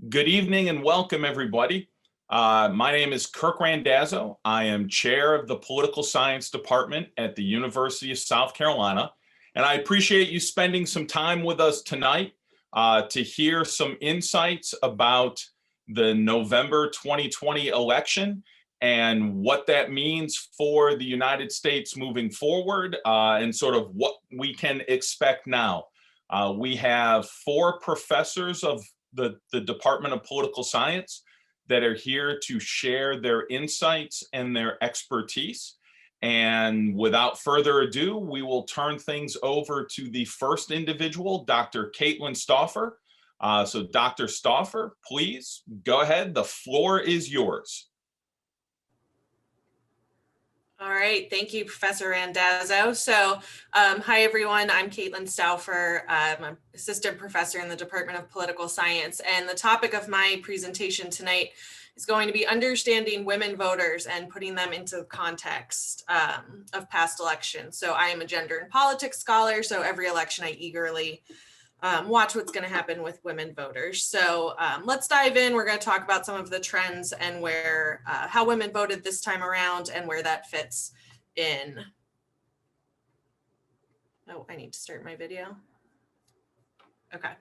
Good evening and welcome, everybody. My name is Kirk Randazzo. I am chair of the Political Science Department at the University of South Carolina, and I appreciate you spending some time with us tonight to hear some insights about the November 2020 election and what that means for the United States moving forward and sort of what we can expect now. We have 4 professors of the Department of Political Science that are here to share their insights and their expertise. And without further ado, we will turn things over to the first individual, Dr. Caitlin Stauffer. So Dr. Stauffer, please go ahead. The floor is yours. All right, thank you, Professor Randazzo. So, hi everyone, I'm Caitlin Stauffer. I'm an assistant professor in the Department of Political Science, and the topic of my presentation tonight is going to be understanding women voters and putting them into the context of past elections. So I am a gender and politics scholar, so every election I eagerly watch what's going to happen with women voters. So let's dive in. We're going to talk about some of the trends and where how women voted this time around and where that fits in. Oh, I need to start my video. Okay.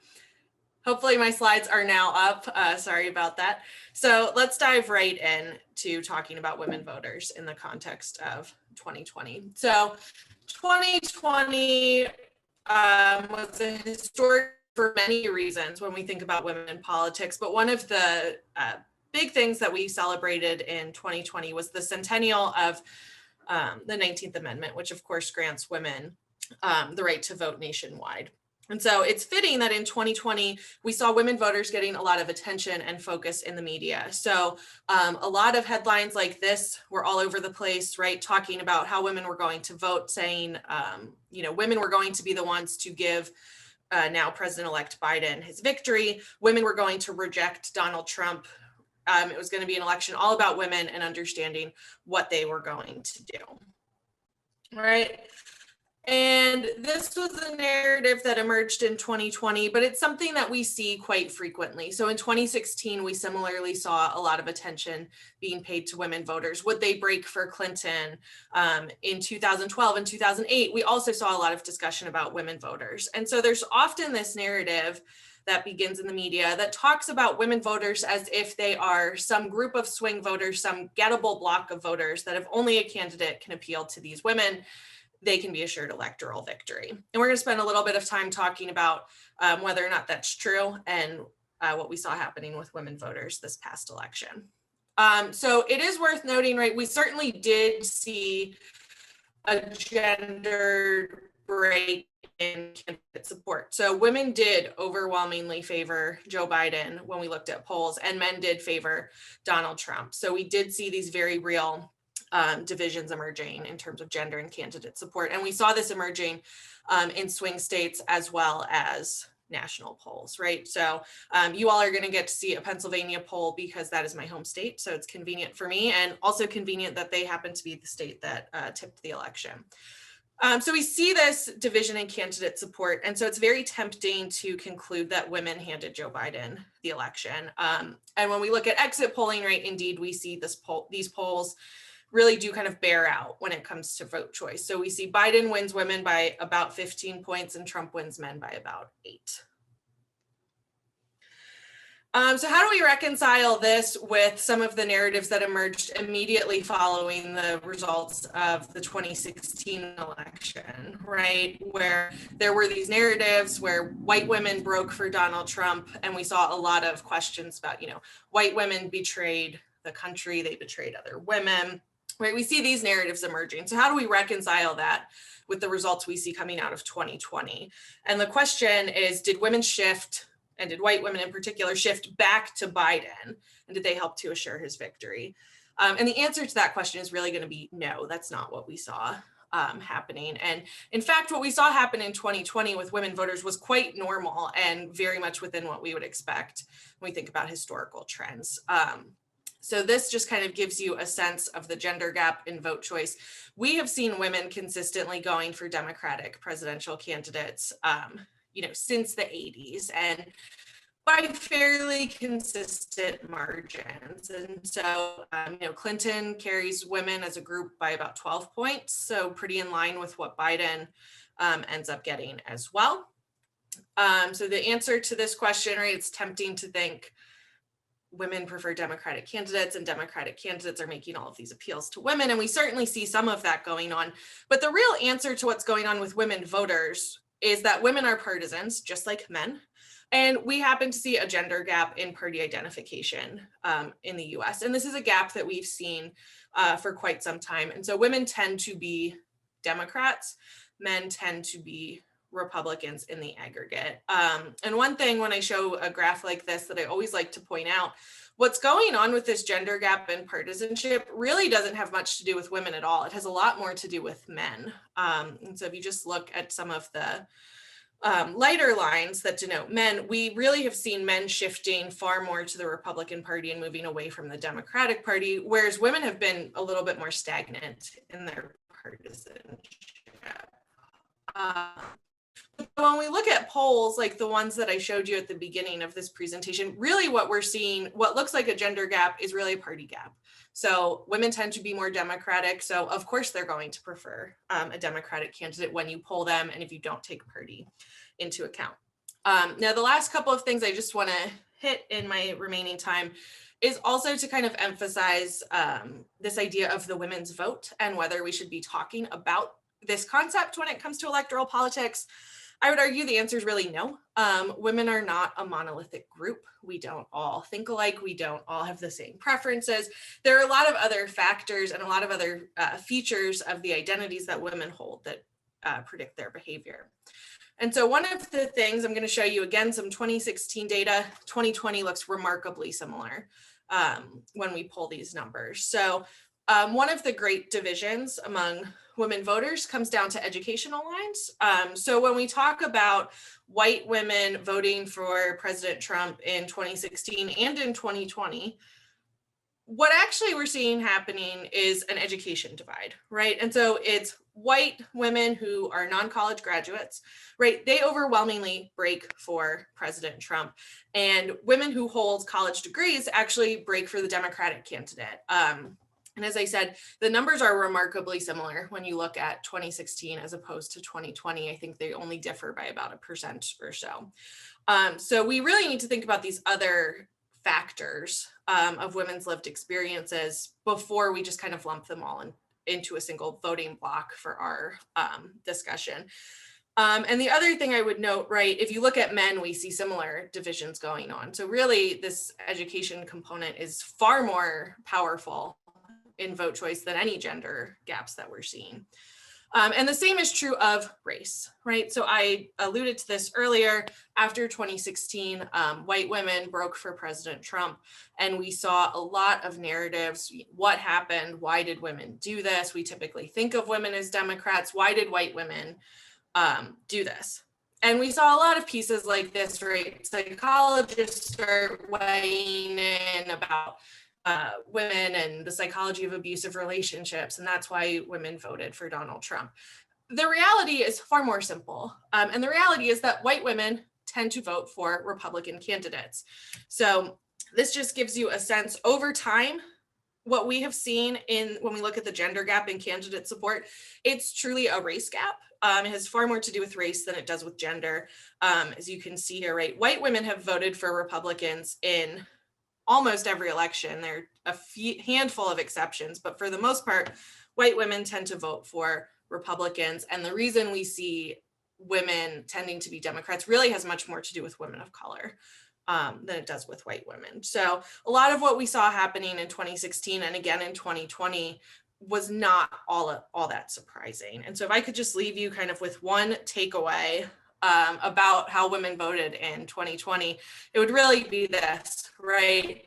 Hopefully my slides are now up. Sorry about that. So let's dive right in to talking about women voters in the context of 2020. So 2020 was a historic for many reasons when we think about women in politics, but one of the big things that we celebrated in 2020 was the centennial of the 19th Amendment, which of course grants women the right to vote nationwide. And so it's fitting that in 2020, we saw women voters getting a lot of attention and focus in the media. So a lot of headlines like this were all over the place, right? Talking about how women were going to vote, saying, women were going to be the ones to give now President-elect Biden his victory. Women were going to reject Donald Trump. It was going to be an election all about women and understanding what they were going to do, right? And this was a narrative that emerged in 2020, but it's something that we see quite frequently. So in 2016, we similarly saw a lot of attention being paid to women voters. Would they break for Clinton? In 2012 and 2008, we also saw a lot of discussion about women voters. And so there's often this narrative that begins in the media that talks about women voters as if they are some group of swing voters, some gettable block of voters that if only a candidate can appeal to these women, they can be assured electoral victory. And we're going to spend a little bit of time talking about whether or not that's true and what we saw happening with women voters this past election. So it is worth noting, right, we certainly did see a gender break in candidate support. So women did overwhelmingly favor Joe Biden when we looked at polls, and men did favor Donald Trump. So we did see these very real divisions emerging in terms of gender and candidate support. And we saw this emerging in swing states as well as national polls, right? So you all are going to get to see a Pennsylvania poll because that is my home state. So it's convenient for me, and also convenient that they happen to be the state that tipped the election. So we see this division in candidate support. And so it's very tempting to conclude that women handed Joe Biden the election. And when we look at exit polling, right, indeed, we see these polls really do kind of bear out when it comes to vote choice. So we see Biden wins women by about 15 points and Trump wins men by about 8. So how do we reconcile this with some of the narratives that emerged immediately following the results of the 2016 election, right? Where there were these narratives where white women broke for Donald Trump, and we saw a lot of questions about, white women betrayed the country, they betrayed other women. Right, we see these narratives emerging. So how do we reconcile that with the results we see coming out of 2020? And the question is, did women shift, and did white women in particular shift back to Biden? And did they help to assure his victory? And the answer to that question is really going to be no, that's not what we saw happening. And in fact, what we saw happen in 2020 with women voters was quite normal and very much within what we would expect when we think about historical trends. So this just kind of gives you a sense of the gender gap in vote choice. We have seen women consistently going for Democratic presidential candidates, since the 80s. And by fairly consistent margins. And so, Clinton carries women as a group by about 12 points, so pretty in line with what Biden ends up getting as well. So the answer to this question, right, it's tempting to think women prefer Democratic candidates and Democratic candidates are making all of these appeals to women. And we certainly see some of that going on. But the real answer to what's going on with women voters is that women are partisans, just like men. And we happen to see a gender gap in party identification in the US. And this is a gap that we've seen for quite some time. And so women tend to be Democrats, men tend to be Republicans in the aggregate. And one thing when I show a graph like this that I always like to point out, what's going on with this gender gap in partisanship really doesn't have much to do with women at all. It has a lot more to do with men. And so if you just look at some of the lighter lines that denote men, we really have seen men shifting far more to the Republican Party and moving away from the Democratic Party, whereas women have been a little bit more stagnant in their partisanship. When we look at polls like the ones that I showed you at the beginning of this presentation, really what we're seeing, what looks like a gender gap is really a party gap. So women tend to be more Democratic. So of course they're going to prefer a Democratic candidate when you poll them and if you don't take party into account. Now, the last couple of things I just want to hit in my remaining time is also to kind of emphasize this idea of the women's vote and whether we should be talking about this concept when it comes to electoral politics. I would argue the answer is really no. Women are not a monolithic group. We don't all think alike. We don't all have the same preferences. There are a lot of other factors and a lot of other features of the identities that women hold that predict their behavior. And so one of the things I'm going to show you, again, some 2016 data, 2020 looks remarkably similar when we pull these numbers. So one of the great divisions among women voters comes down to educational lines. So when we talk about white women voting for President Trump in 2016 and in 2020, what actually we're seeing happening is an education divide, right? And so it's white women who are non-college graduates, right? They overwhelmingly break for President Trump, and women who hold college degrees actually break for the Democratic candidate. And as I said, the numbers are remarkably similar when you look at 2016 as opposed to 2020. I think they only differ by about 1% or so. So we really need to think about these other factors of women's lived experiences before we just kind of lump them all into a single voting block for our discussion. And the other thing I would note, right, if you look at men, we see similar divisions going on. So really this education component is far more powerful in vote choice than any gender gaps that we're seeing. And the same is true of race, right? So I alluded to this earlier. After 2016, white women broke for President Trump, and we saw a lot of narratives. What happened? Why did women do this? We typically think of women as Democrats. Why did white women do this? And we saw a lot of pieces like this, right? Psychologists start weighing in about women and the psychology of abusive relationships, and that's why women voted for Donald Trump. The reality is far more simple, and the reality is that white women tend to vote for Republican candidates. So this just gives you a sense over time. What we have seen when we look at the gender gap in candidate support, it's truly a race gap. It has far more to do with race than it does with gender. As you can see here, right, white women have voted for Republicans in almost every election. There are a handful of exceptions, but for the most part, white women tend to vote for Republicans. And the reason we see women tending to be Democrats really has much more to do with women of color than it does with white women. So a lot of what we saw happening in 2016 and again in 2020 was not all that surprising. And so if I could just leave you kind of with one takeaway about how women voted in 2020, it would really be this, right?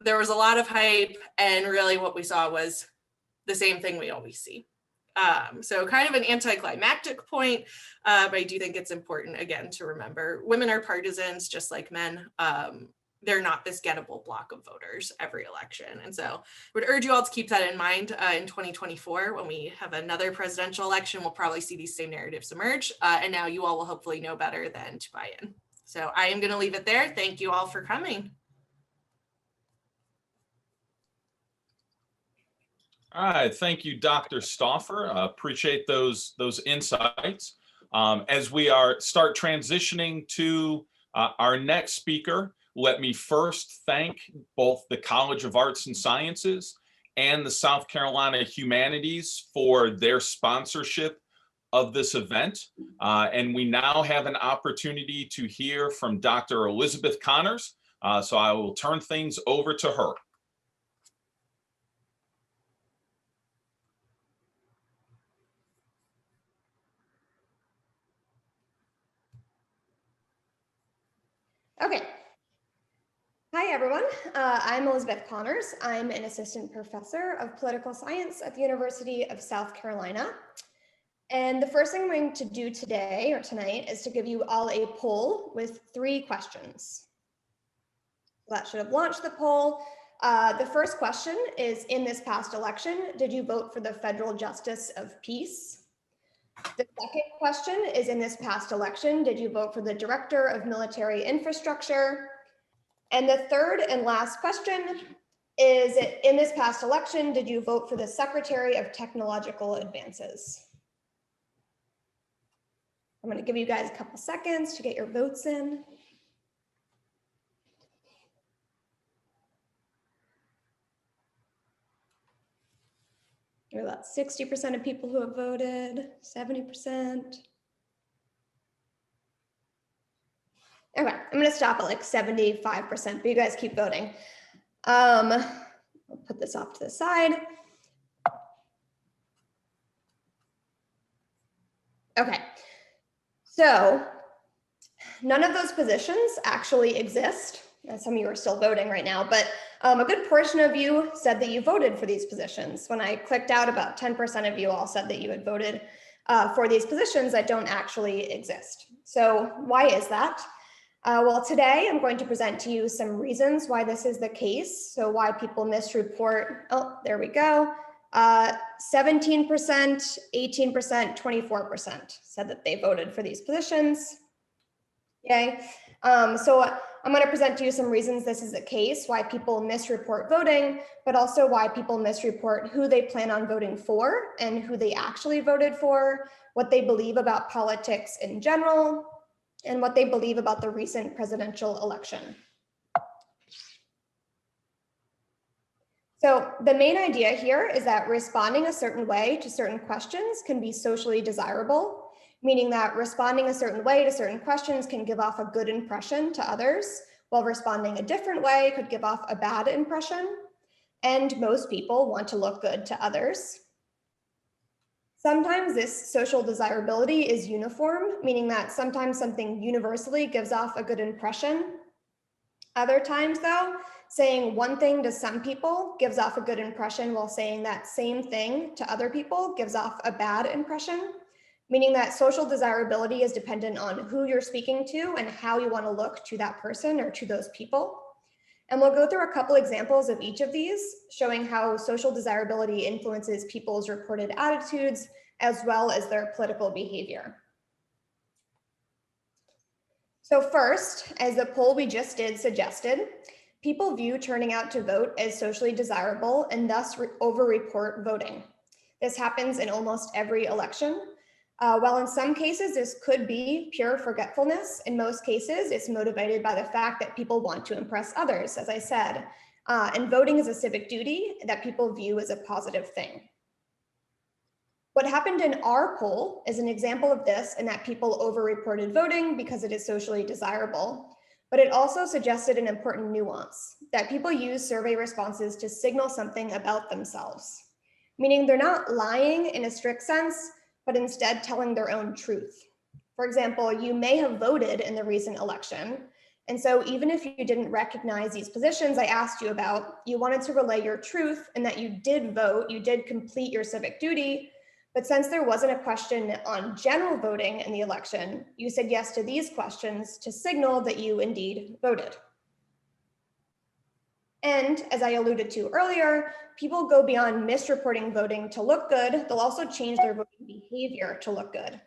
There was a lot of hype, and really what we saw was the same thing we always see. So kind of an anticlimactic point, but I do think it's important, again, to remember women are partisans just like men. They're not this gettable block of voters every election. And so I would urge you all to keep that in mind in 2024. When we have another presidential election, we'll probably see these same narratives emerge. And now you all will hopefully know better than to buy in. So I am going to leave it there. Thank you all for coming. All right, thank you, Dr. Stauffer. Appreciate those insights. As we start transitioning to our next speaker, let me first thank both the College of Arts and Sciences and the South Carolina Humanities for their sponsorship of this event. And we now have an opportunity to hear from Dr. Elizabeth Connors. So I will turn things over to her. Okay. Hi, everyone. I'm Elizabeth Connors. I'm an assistant professor of political science at the University of South Carolina. And the first thing I'm going to do today or tonight is to give you all a poll with 3 questions. That should have launched the poll. The first question is, in this past election, did you vote for the federal justice of peace? The second question is, in this past election, did you vote for the director of military infrastructure? And the third and last question is, in this past election, did you vote for the secretary of technological advances? I'm going to give you guys a couple seconds to get your votes in. There are about 60% of people who have voted, 70%. Okay, I'm going to stop at like 75%, but you guys keep voting. I'll put this off to the side. Okay, so none of those positions actually exist. Some of you are still voting right now, but a good portion of you said that you voted for these positions. When I clicked out, about 10% of you all said that you had voted for these positions that don't actually exist. So why is that? Well, today I'm going to present to you some reasons why this is the case. So why people misreport. Oh, there we go. 17%, 18%, 24% said that they voted for these positions. Yay. So I'm going to present to you some reasons this is the case, why people misreport voting, but also why people misreport who they plan on voting for and who they actually voted for, what they believe about politics in general, and what they believe about the recent presidential election. So the main idea here is that responding a certain way to certain questions can be socially desirable, meaning that responding a certain way to certain questions can give off a good impression to others, while responding a different way could give off a bad impression. And most people want to look good to others. Sometimes this social desirability is uniform, meaning that sometimes something universally gives off a good impression. Other times though, saying one thing to some people gives off a good impression, while saying that same thing to other people gives off a bad impression, meaning that social desirability is dependent on who you're speaking to and how you want to look to that person or to those people. And we'll go through a couple examples of each of these, showing how social desirability influences people's reported attitudes as well as their political behavior. So first, as the poll we just did suggested, people view turning out to vote as socially desirable and thus over-report voting. This happens in almost every election. While in some cases this could be pure forgetfulness, in most cases it's motivated by the fact that people want to impress others, as I said, and voting is a civic duty that people view as a positive thing. What happened in our poll is an example of this, in that people over-reported voting because it is socially desirable, but it also suggested an important nuance, that people use survey responses to signal something about themselves, meaning they're not lying in a strict sense, but instead telling their own truth. For example, you may have voted in the recent election, and so even if you didn't recognize these positions I asked you about, you wanted to relay your truth and that you did vote, you did complete your civic duty, but since there wasn't a question on general voting in the election, you said yes to these questions to signal that you indeed voted. And as I alluded to earlier, people go beyond misreporting voting to look good. They'll also change their voting behavior to look good.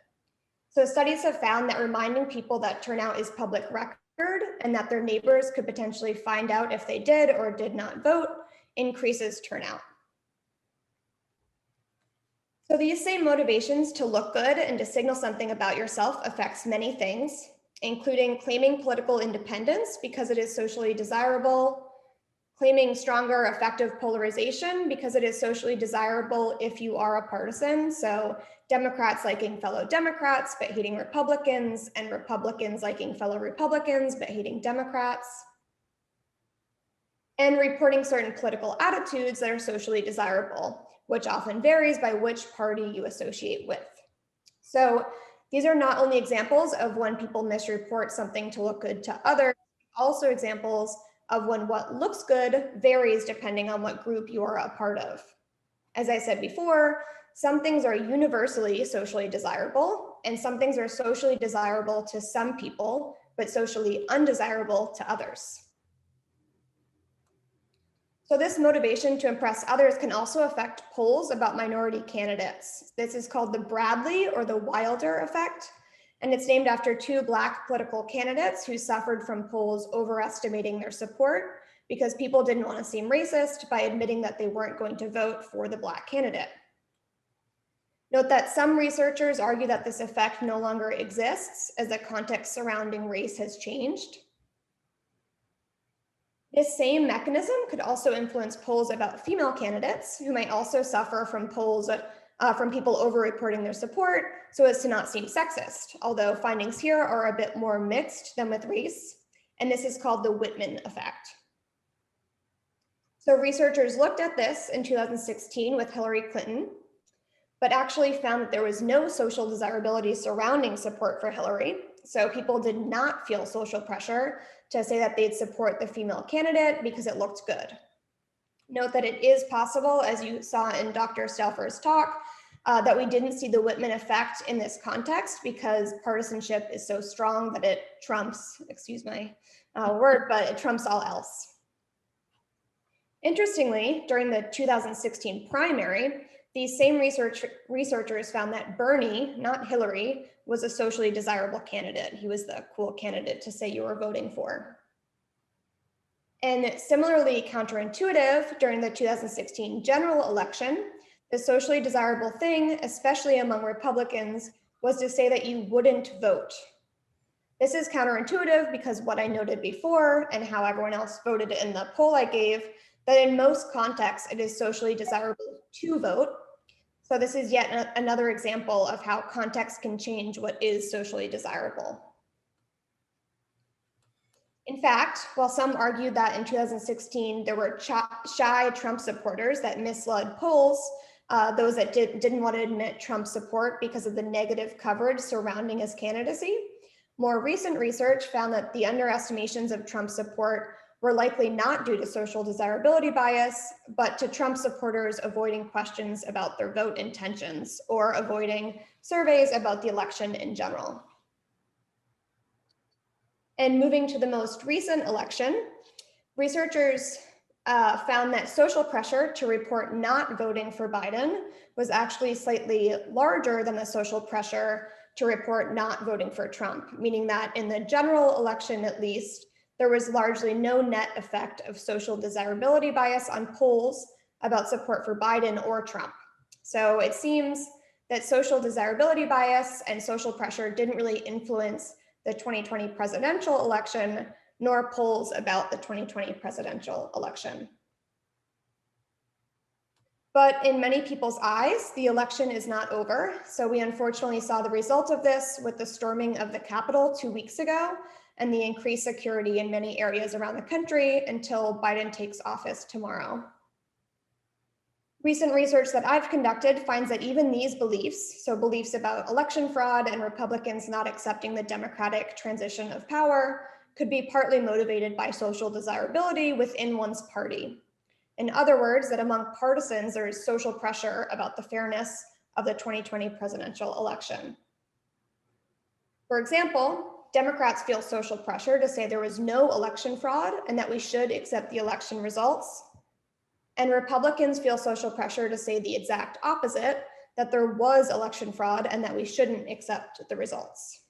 So studies have found that reminding people that turnout is public record and that their neighbors could potentially find out if they did or did not vote increases turnout. So these same motivations to look good and to signal something about yourself affects many things, including claiming political independence because it is socially desirable, claiming stronger effective polarization because it is socially desirable if you are a partisan. So Democrats liking fellow Democrats but hating Republicans, and Republicans liking fellow Republicans but hating Democrats. And reporting certain political attitudes that are socially desirable, which often varies by which party you associate with. So these are not only examples of when people misreport something to look good to others, also examples of when what looks good varies depending on what group you are a part of. As I said before, some things are universally socially desirable, and some things are socially desirable to some people, but socially undesirable to others. So this motivation to impress others can also affect polls about minority candidates. This is called the Bradley or the Wilder effect, and it's named after two Black political candidates who suffered from polls overestimating their support because people didn't want to seem racist by admitting that they weren't going to vote for the Black candidate. Note that some researchers argue that this effect no longer exists as the context surrounding race has changed. This same mechanism could also influence polls about female candidates who might also suffer from polls from people over-reporting their support so as to not seem sexist, although findings here are a bit more mixed than with race, and this is called the Whitman effect. So researchers looked at this in 2016 with Hillary Clinton, but actually found that there was no social desirability surrounding support for Hillary. So people did not feel social pressure to say that they'd support the female candidate because it looked good. Note that it is possible, as you saw in Dr. Stauffer's talk, that we didn't see the Whitman effect in this context because partisanship is so strong that it trumps, excuse my word, but it trumps all else. Interestingly, during the 2016 primary, these same researchers found that Bernie, not Hillary, was a socially desirable candidate. He was the cool candidate to say you were voting for. And similarly counterintuitive, during the 2016 general election, the socially desirable thing, especially among Republicans, was to say that you wouldn't vote. This is counterintuitive because what I noted before and how everyone else voted in the poll I gave, that in most contexts, it is socially desirable to vote. So this is yet another example of how context can change what is socially desirable. In fact, while some argued that in 2016, there were shy Trump supporters that misled polls, those that didn't want to admit Trump support because of the negative coverage surrounding his candidacy, more recent research found that the underestimations of Trump support were likely not due to social desirability bias, but to Trump supporters avoiding questions about their vote intentions or avoiding surveys about the election in general. And moving to the most recent election, researchers found that social pressure to report not voting for Biden was actually slightly larger than the social pressure to report not voting for Trump, meaning that in the general election, at least, there was largely no net effect of social desirability bias on polls about support for Biden or Trump. So it seems that social desirability bias and social pressure didn't really influence the 2020 presidential election, nor polls about the 2020 presidential election. But in many people's eyes, the election is not over. So we unfortunately saw the result of this with the storming of the Capitol 2 weeks ago and the increased security in many areas around the country until Biden takes office tomorrow. Recent research that I've conducted finds that even these beliefs, so beliefs about election fraud and Republicans not accepting the democratic transition of power, could be partly motivated by social desirability within one's party. In other words, that among partisans, there is social pressure about the fairness of the 2020 presidential election. For example, Democrats feel social pressure to say there was no election fraud and that we should accept the election results. And Republicans feel social pressure to say the exact opposite, that there was election fraud and that we shouldn't accept the results.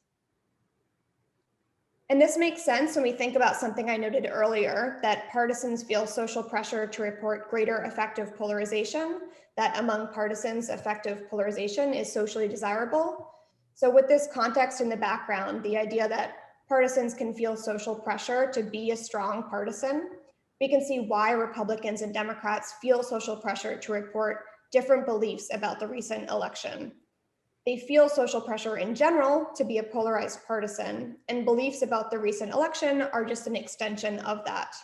And this makes sense when we think about something I noted earlier, that partisans feel social pressure to report greater effective polarization, that among partisans, effective polarization is socially desirable. So with this context in the background, the idea that partisans can feel social pressure to be a strong partisan, we can see why Republicans and Democrats feel social pressure to report different beliefs about the recent election. They feel social pressure in general to be a polarized partisan, and beliefs about the recent election are just an extension of that.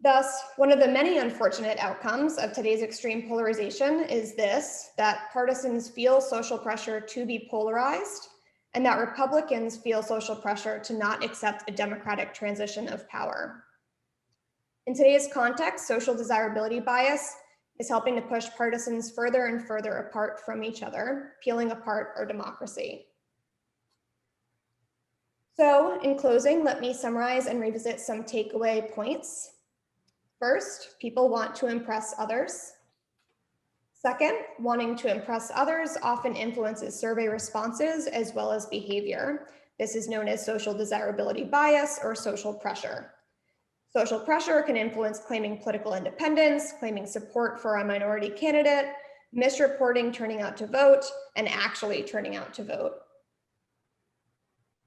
Thus, one of the many unfortunate outcomes of today's extreme polarization is this, that partisans feel social pressure to be polarized, and that Republicans feel social pressure to not accept a democratic transition of power. In today's context, social desirability bias is helping to push partisans further and further apart from each other, peeling apart our democracy. So in closing, let me summarize and revisit some takeaway points. First, people want to impress others. Second, wanting to impress others often influences survey responses as well as behavior. This is known as social desirability bias or social pressure. Social pressure can influence claiming political independence, claiming support for a minority candidate, misreporting turning out to vote, and actually turning out to vote.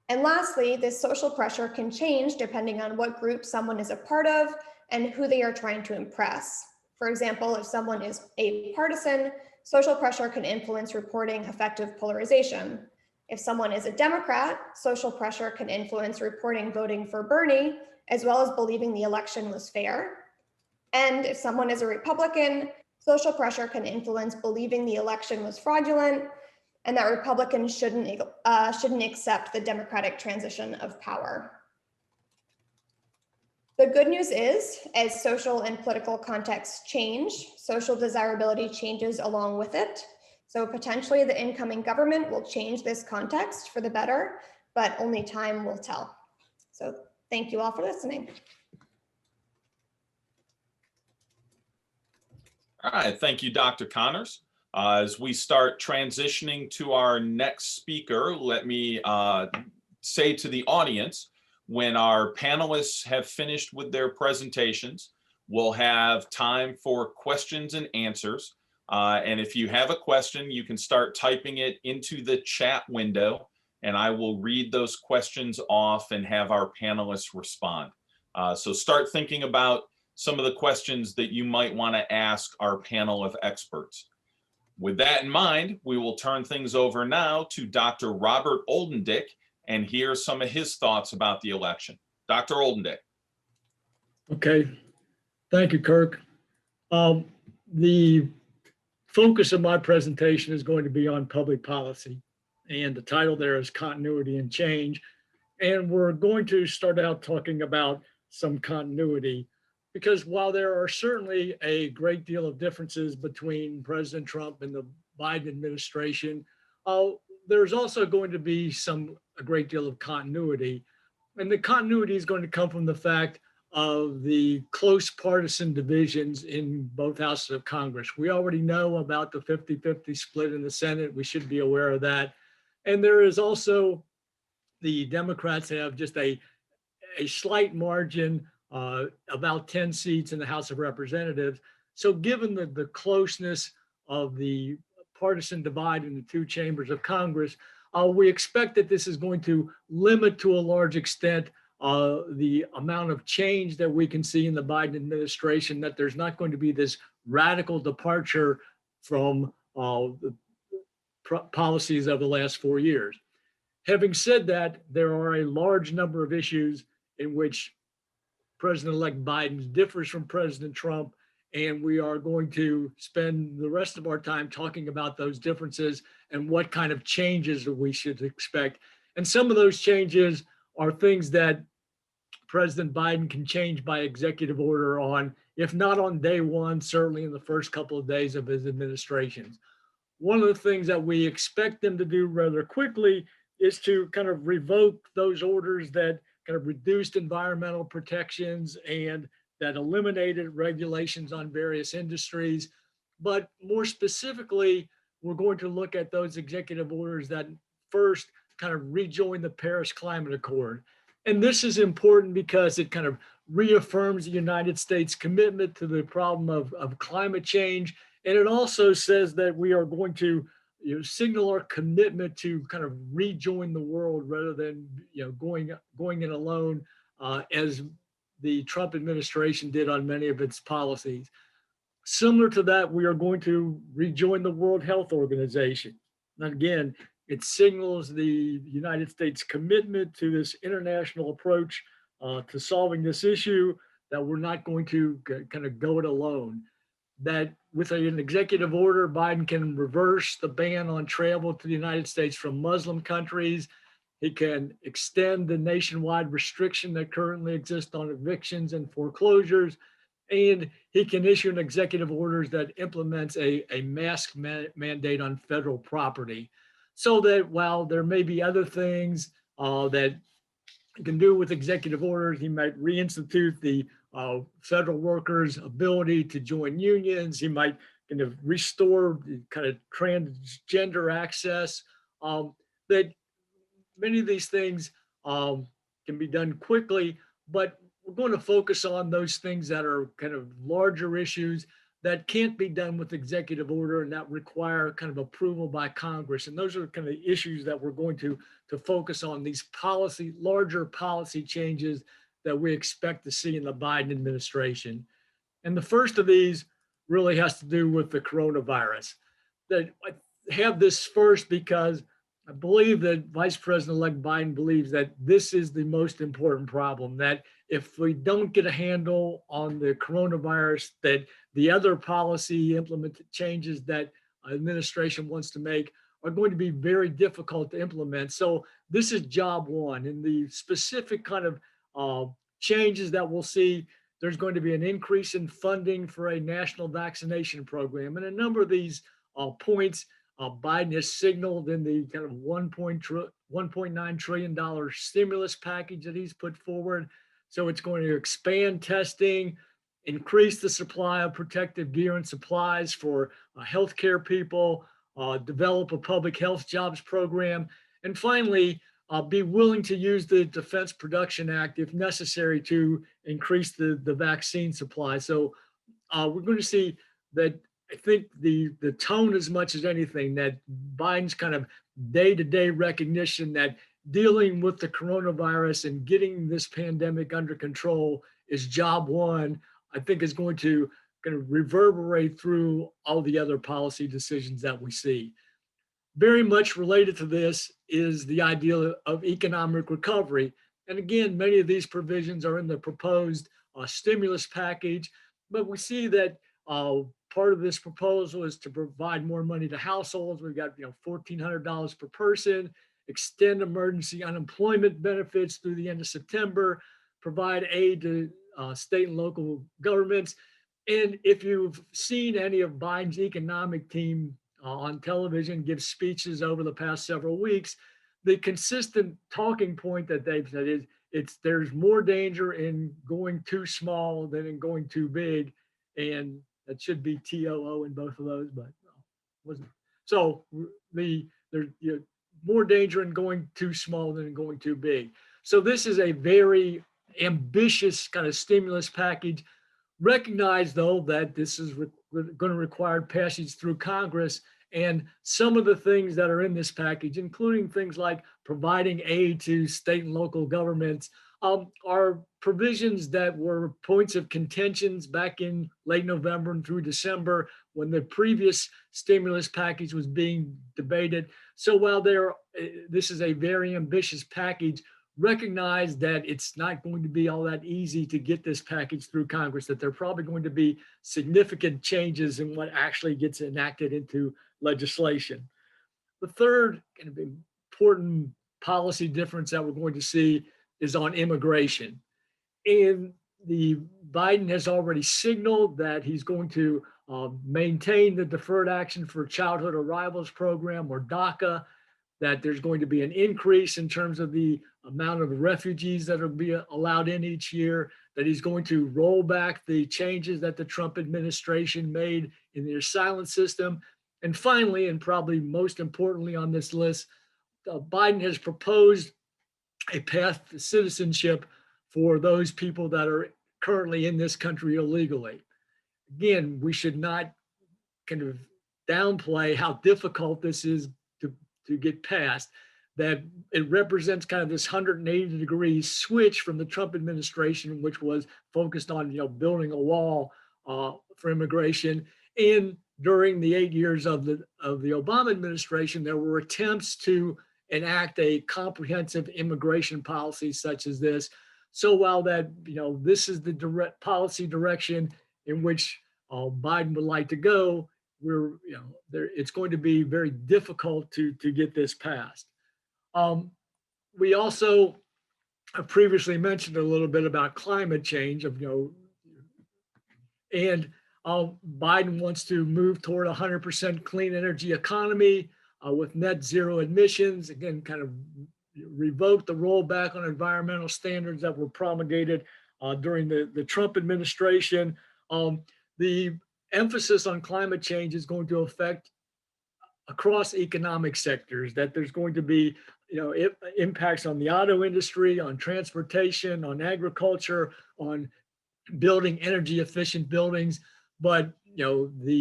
And lastly, this social pressure can change depending on what group someone is a part of and who they are trying to impress. For example, if someone is a partisan, social pressure can influence reporting effective polarization. If someone is a Democrat, social pressure can influence reporting voting for Bernie, as well as believing the election was fair. And if someone is a Republican, social pressure can influence believing the election was fraudulent and that Republicans shouldn't accept the democratic transition of power. The good news is, as social and political contexts change, social desirability changes along with it. So potentially the incoming government will change this context for the better, but only time will tell. So thank you all for listening. All right, thank you, Dr. Connors. As we start transitioning to our next speaker, let me say to the audience, when our panelists have finished with their presentations, we'll have time for questions and answers. And if you have a question, you can start typing it into the chat window, and I will read those questions off and have our panelists respond. So start thinking about some of the questions that you might want to ask our panel of experts. With that in mind, we will turn things over now to Dr. Robert Oldendick and hear some of his thoughts about the election. Dr. Oldendick. Okay, thank you, Kirk. The focus of my presentation is going to be on public policy, and the title there is Continuity and Change. And we're going to start out talking about some continuity, because while there are certainly a great deal of differences between President Trump and the Biden administration, there's also going to be a great deal of continuity. And the continuity is going to come from the fact of the close partisan divisions in both houses of Congress. We already know about the 50-50 split in the Senate. We should be aware of that. And there is also, the Democrats have just a slight margin, about 10 seats in the House of Representatives. So given the closeness of the partisan divide in the two chambers of Congress, we expect that this is going to limit to a large extent the amount of change that we can see in the Biden administration, that there's not going to be this radical departure from the policies of the last 4 years. Having said that, there are a large number of issues in which President-elect Biden differs from President Trump, and we are going to spend the rest of our time talking about those differences and what kind of changes that we should expect. And some of those changes are things that President Biden can change by executive order on, if not on day one, certainly in the first couple of days of his administration. One of the things that we expect them to do rather quickly is to kind of revoke those orders that kind of reduced environmental protections and that eliminated regulations on various industries. But more specifically, we're going to look at those executive orders that first kind of rejoin the Paris Climate Accord. And this is important because it kind of reaffirms the United States commitment to the problem of climate change. And it also says that we are going to signal our commitment to kind of rejoin the world rather than going it alone, as the Trump administration did on many of its policies. Similar to that, we are going to rejoin the World Health Organization. And again, it signals the United States commitment to this international approach to solving this issue, that we're not going to kind of go it alone. That with an executive order, Biden can reverse the ban on travel to the United States from Muslim countries. He can extend the nationwide restriction that currently exists on evictions and foreclosures. And he can issue an executive orders that implements a mask mandate on federal property. So that while there may be other things that he can do with executive orders, he might reinstitute the federal workers' ability to join unions. He might kind of restore the kind of transgender access. That many of these things can be done quickly, but we're going to focus on those things that are kind of larger issues that can't be done with executive order and that require kind of approval by Congress. And those are kind of the issues that we're going to focus on, these larger policy changes that we expect to see in the Biden administration. And the first of these really has to do with the coronavirus. That I have this first because I believe that Vice President-elect Biden believes that this is the most important problem, that if we don't get a handle on the coronavirus, that the other policy implemented changes that administration wants to make are going to be very difficult to implement. So this is job one. And the specific kind of changes that we'll see, there's going to be an increase in funding for a national vaccination program. And a number of these points Biden has signaled in the kind of $1.9 trillion stimulus package that he's put forward. So it's going to expand testing, increase the supply of protective gear and supplies for healthcare people, develop a public health jobs program, and finally, be willing to use the Defense Production Act if necessary to increase the vaccine supply. So we're going to see that. I think the tone, as much as anything, that Biden's kind of day-to-day recognition that dealing with the coronavirus and getting this pandemic under control is job one, I think is going to kind of reverberate through all the other policy decisions that we see. Very much related to this is the idea of economic recovery. And again, many of these provisions are in the proposed stimulus package, but we see that part of this proposal is to provide more money to households. We've got $1,400 per person, extend emergency unemployment benefits through the end of September, provide aid to state and local governments. And if you've seen any of Biden's economic team on television give speeches over the past several weeks, the consistent talking point that they've said is there's more danger in going too small than in going too big. And that should be TOO in both of those, but wasn't. So there's more danger in going too small than in going too big. So this is a very ambitious kind of stimulus package. Recognize, though, that this is going to require passage through Congress, and some of the things that are in this package, including things like providing aid to state and local governments, are provisions that were points of contentions back in late November and through December when the previous stimulus package was being debated. So while this is a very ambitious package, recognize that it's not going to be all that easy to get this package through Congress, that there are probably going to be significant changes in what actually gets enacted into legislation. The third kind of important policy difference that we're going to see is on immigration. And Biden has already signaled that he's going to maintain the Deferred Action for Childhood Arrivals program, or DACA, that there's going to be an increase in terms of the amount of refugees that will be allowed in each year, that he's going to roll back the changes that the Trump administration made in the asylum system. And finally, and probably most importantly on this list, Biden has proposed a path to citizenship for those people that are currently in this country illegally. Again, we should not kind of downplay how difficult this is to get passed, that it represents kind of this 180-degree switch from the Trump administration, which was focused on, building a wall for immigration. And during the 8 years of the Obama administration, there were attempts to enact a comprehensive immigration policy such as this. So while that, this is the direct policy direction in which Biden would like to go, it's going to be very difficult to get this passed. We also have previously mentioned a little bit about climate change and Biden wants to move toward 100% clean energy economy with net zero emissions, again, kind of revoke the rollback on environmental standards that were promulgated during the Trump administration. The emphasis on climate change is going to affect across economic sectors, that there's going to be impacts on the auto industry, on transportation, on agriculture, on building energy efficient buildings. But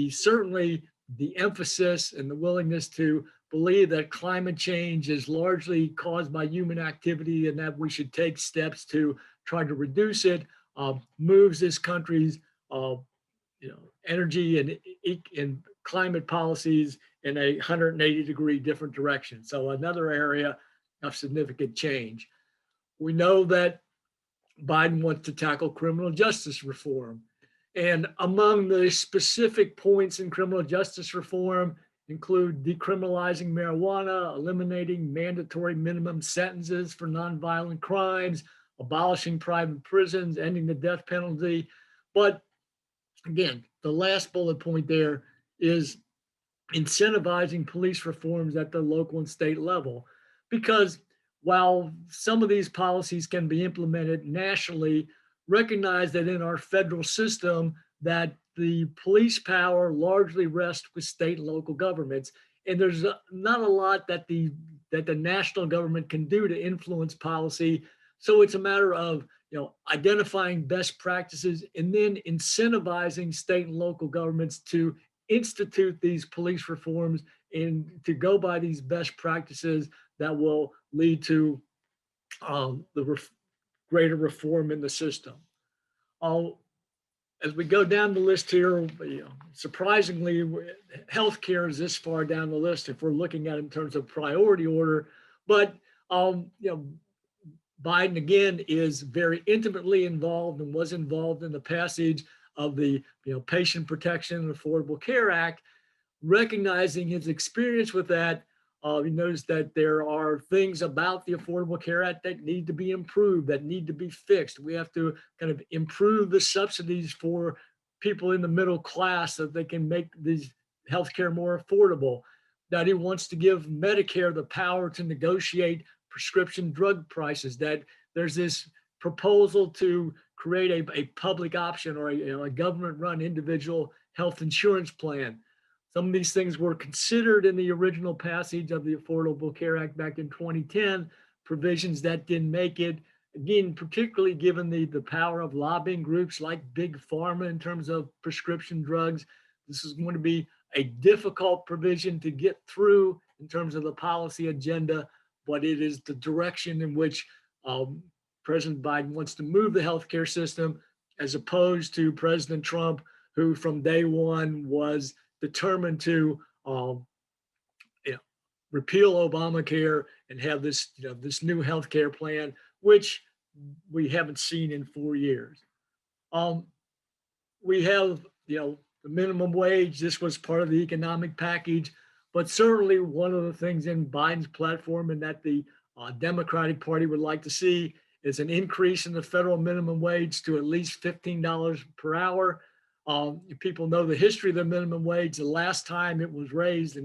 certainly the emphasis and the willingness to believe that climate change is largely caused by human activity and that we should take steps to try to reduce it moves this country's energy and climate policies in a 180-degree different direction. So another area of significant change. We know that Biden wants to tackle criminal justice reform. And among the specific points in criminal justice reform include decriminalizing marijuana, eliminating mandatory minimum sentences for nonviolent crimes, abolishing private prisons, ending the death penalty. But again, the last bullet point there is incentivizing police reforms at the local and state level. Because while some of these policies can be implemented nationally, recognize that in our federal system that the police power largely rests with state and local governments. And there's not a lot that the national government can do to influence policy. So it's a matter of identifying best practices and then incentivizing state and local governments to institute these police reforms and to go by these best practices that will lead to greater reform in the system. As we go down the list here, surprisingly, healthcare is this far down the list if we're looking at it in terms of priority order. But Biden, again, is very intimately involved and was involved in the passage of the Patient Protection and Affordable Care Act, recognizing his experience with that. You notice that there are things about the Affordable Care Act that need to be improved, that need to be fixed. We have to kind of improve the subsidies for people in the middle class so that they can make these healthcare more affordable. That he wants to give Medicare the power to negotiate prescription drug prices, that there's this proposal to create a public option or a government-run individual health insurance plan. Some of these things were considered in the original passage of the Affordable Care Act back in 2010, provisions that didn't make it. Again, particularly given the power of lobbying groups like Big Pharma in terms of prescription drugs. This is going to be a difficult provision to get through in terms of the policy agenda, but it is the direction in which President Biden wants to move the healthcare system, as opposed to President Trump, who from day one was determined to repeal Obamacare and have this this new healthcare plan, which we haven't seen in 4 years. We have the minimum wage. This was part of the economic package, but certainly one of the things in Biden's platform and that the Democratic Party would like to see is an increase in the federal minimum wage to at least $15 per hour. People know the history of the minimum wage. The last time it was raised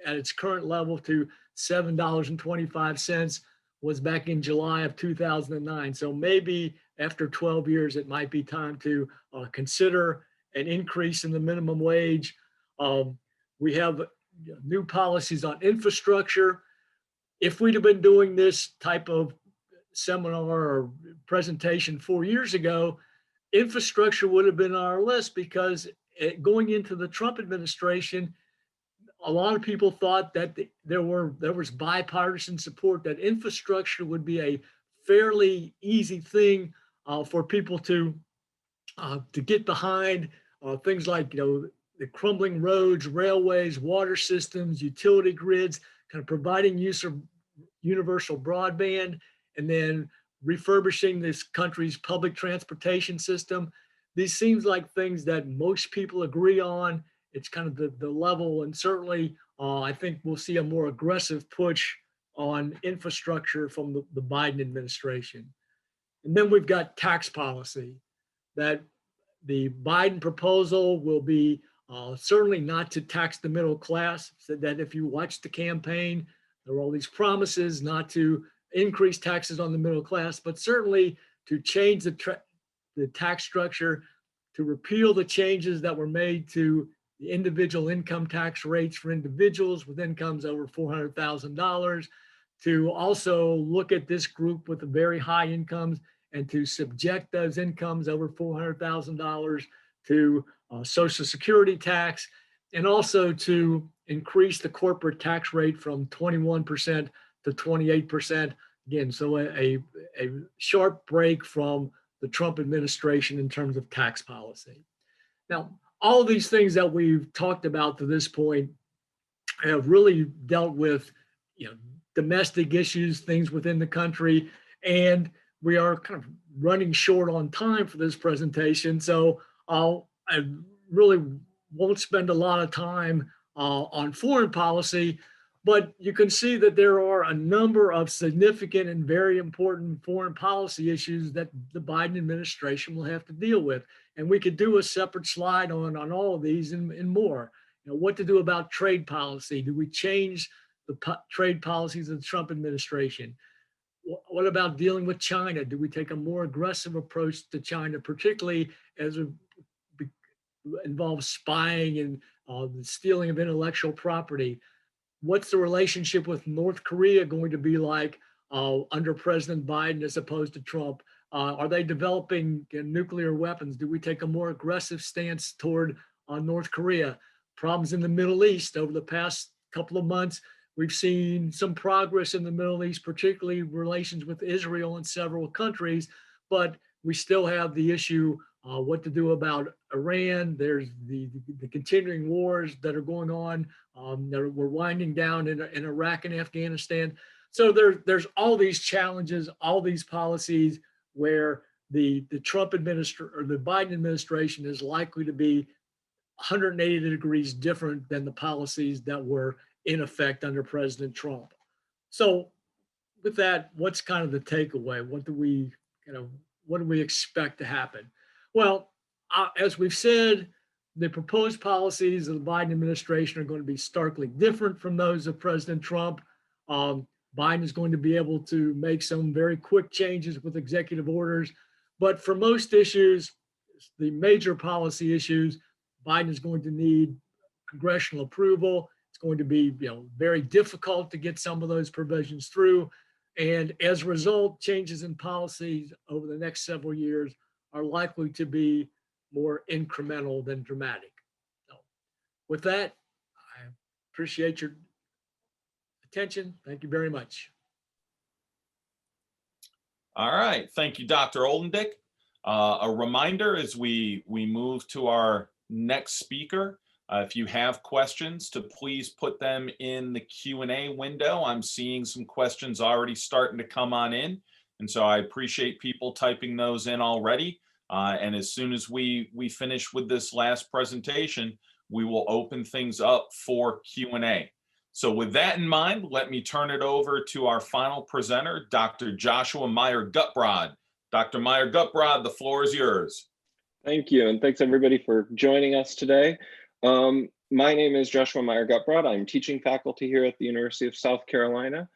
at its current level to $7.25 was back in July of 2009. So maybe after 12 years, it might be time to consider an increase in the minimum wage. We have new policies on infrastructure. If we'd have been doing this type of seminar or presentation 4 years ago, infrastructure would have been on our list, because going into the Trump administration, a lot of people thought that there was bipartisan support that infrastructure would be a fairly easy thing for people to get behind. Things like the crumbling roads, railways, water systems, utility grids, kind of providing use of universal broadband, and then refurbishing this country's public transportation system. These seems like things that most people agree on. It's kind of the level, and certainly I think we'll see a more aggressive push on infrastructure from the Biden administration. And then we've got tax policy, that the Biden proposal will be certainly not to tax the middle class. Said that if you watch the campaign, there were all these promises not to increase taxes on the middle class, but certainly to change the tax structure, to repeal the changes that were made to the individual income tax rates for individuals with incomes over $400,000, to also look at this group with the very high incomes and to subject those incomes over $400,000 to Social Security tax, and also to increase the corporate tax rate from 21% to 28%. Again, so a sharp break from the Trump administration in terms of tax policy. Now, all of these things that we've talked about to this point have really dealt with, domestic issues, things within the country, and we are kind of running short on time for this presentation. So I really won't spend a lot of time on foreign policy, but you can see that there are a number of significant and very important foreign policy issues that the Biden administration will have to deal with. And we could do a separate slide on all of these and more. What to do about trade policy? Do we change the trade policies of the Trump administration? What about dealing with China? Do we take a more aggressive approach to China, particularly as it involves spying and the stealing of intellectual property? What's the relationship with North Korea going to be like under President Biden as opposed to Trump? Are they developing nuclear weapons? Do we take a more aggressive stance toward North Korea? Problems in the Middle East. Over the past couple of months, we've seen some progress in the Middle East, particularly relations with Israel and several countries, but we still have the issue what to do about Iran. There's the continuing wars that are going on. We're winding down in Iraq and Afghanistan. So there's all these challenges, all these policies where the Trump administration or the Biden administration is likely to be 180 degrees different than the policies that were in effect under President Trump. So with that, what's kind of the takeaway? What do we expect to happen? Well, as we've said, the proposed policies of the Biden administration are going to be starkly different from those of President Trump. Biden is going to be able to make some very quick changes with executive orders. But for most issues, the major policy issues, Biden is going to need congressional approval. It's going to be very difficult to get some of those provisions through. And as a result, changes in policies over the next several years are likely to be more incremental than dramatic. So with that, I appreciate your attention. Thank you very much. All right. Thank you, Dr. Oldendick. A reminder as we move to our next speaker, if you have questions, to please put them in the Q&A window. I'm seeing some questions already starting to come on in. And so I appreciate people typing those in already. And as soon as we finish with this last presentation, we will open things up for Q&A. So with that in mind, let me turn it over to our final presenter, Dr. Joshua Meyer-Gutbrod. Dr. Meyer-Gutbrod, the floor is yours. Thank you, and thanks everybody for joining us today. My name is Joshua Meyer-Gutbrod. I'm teaching faculty here at the University of South Carolina.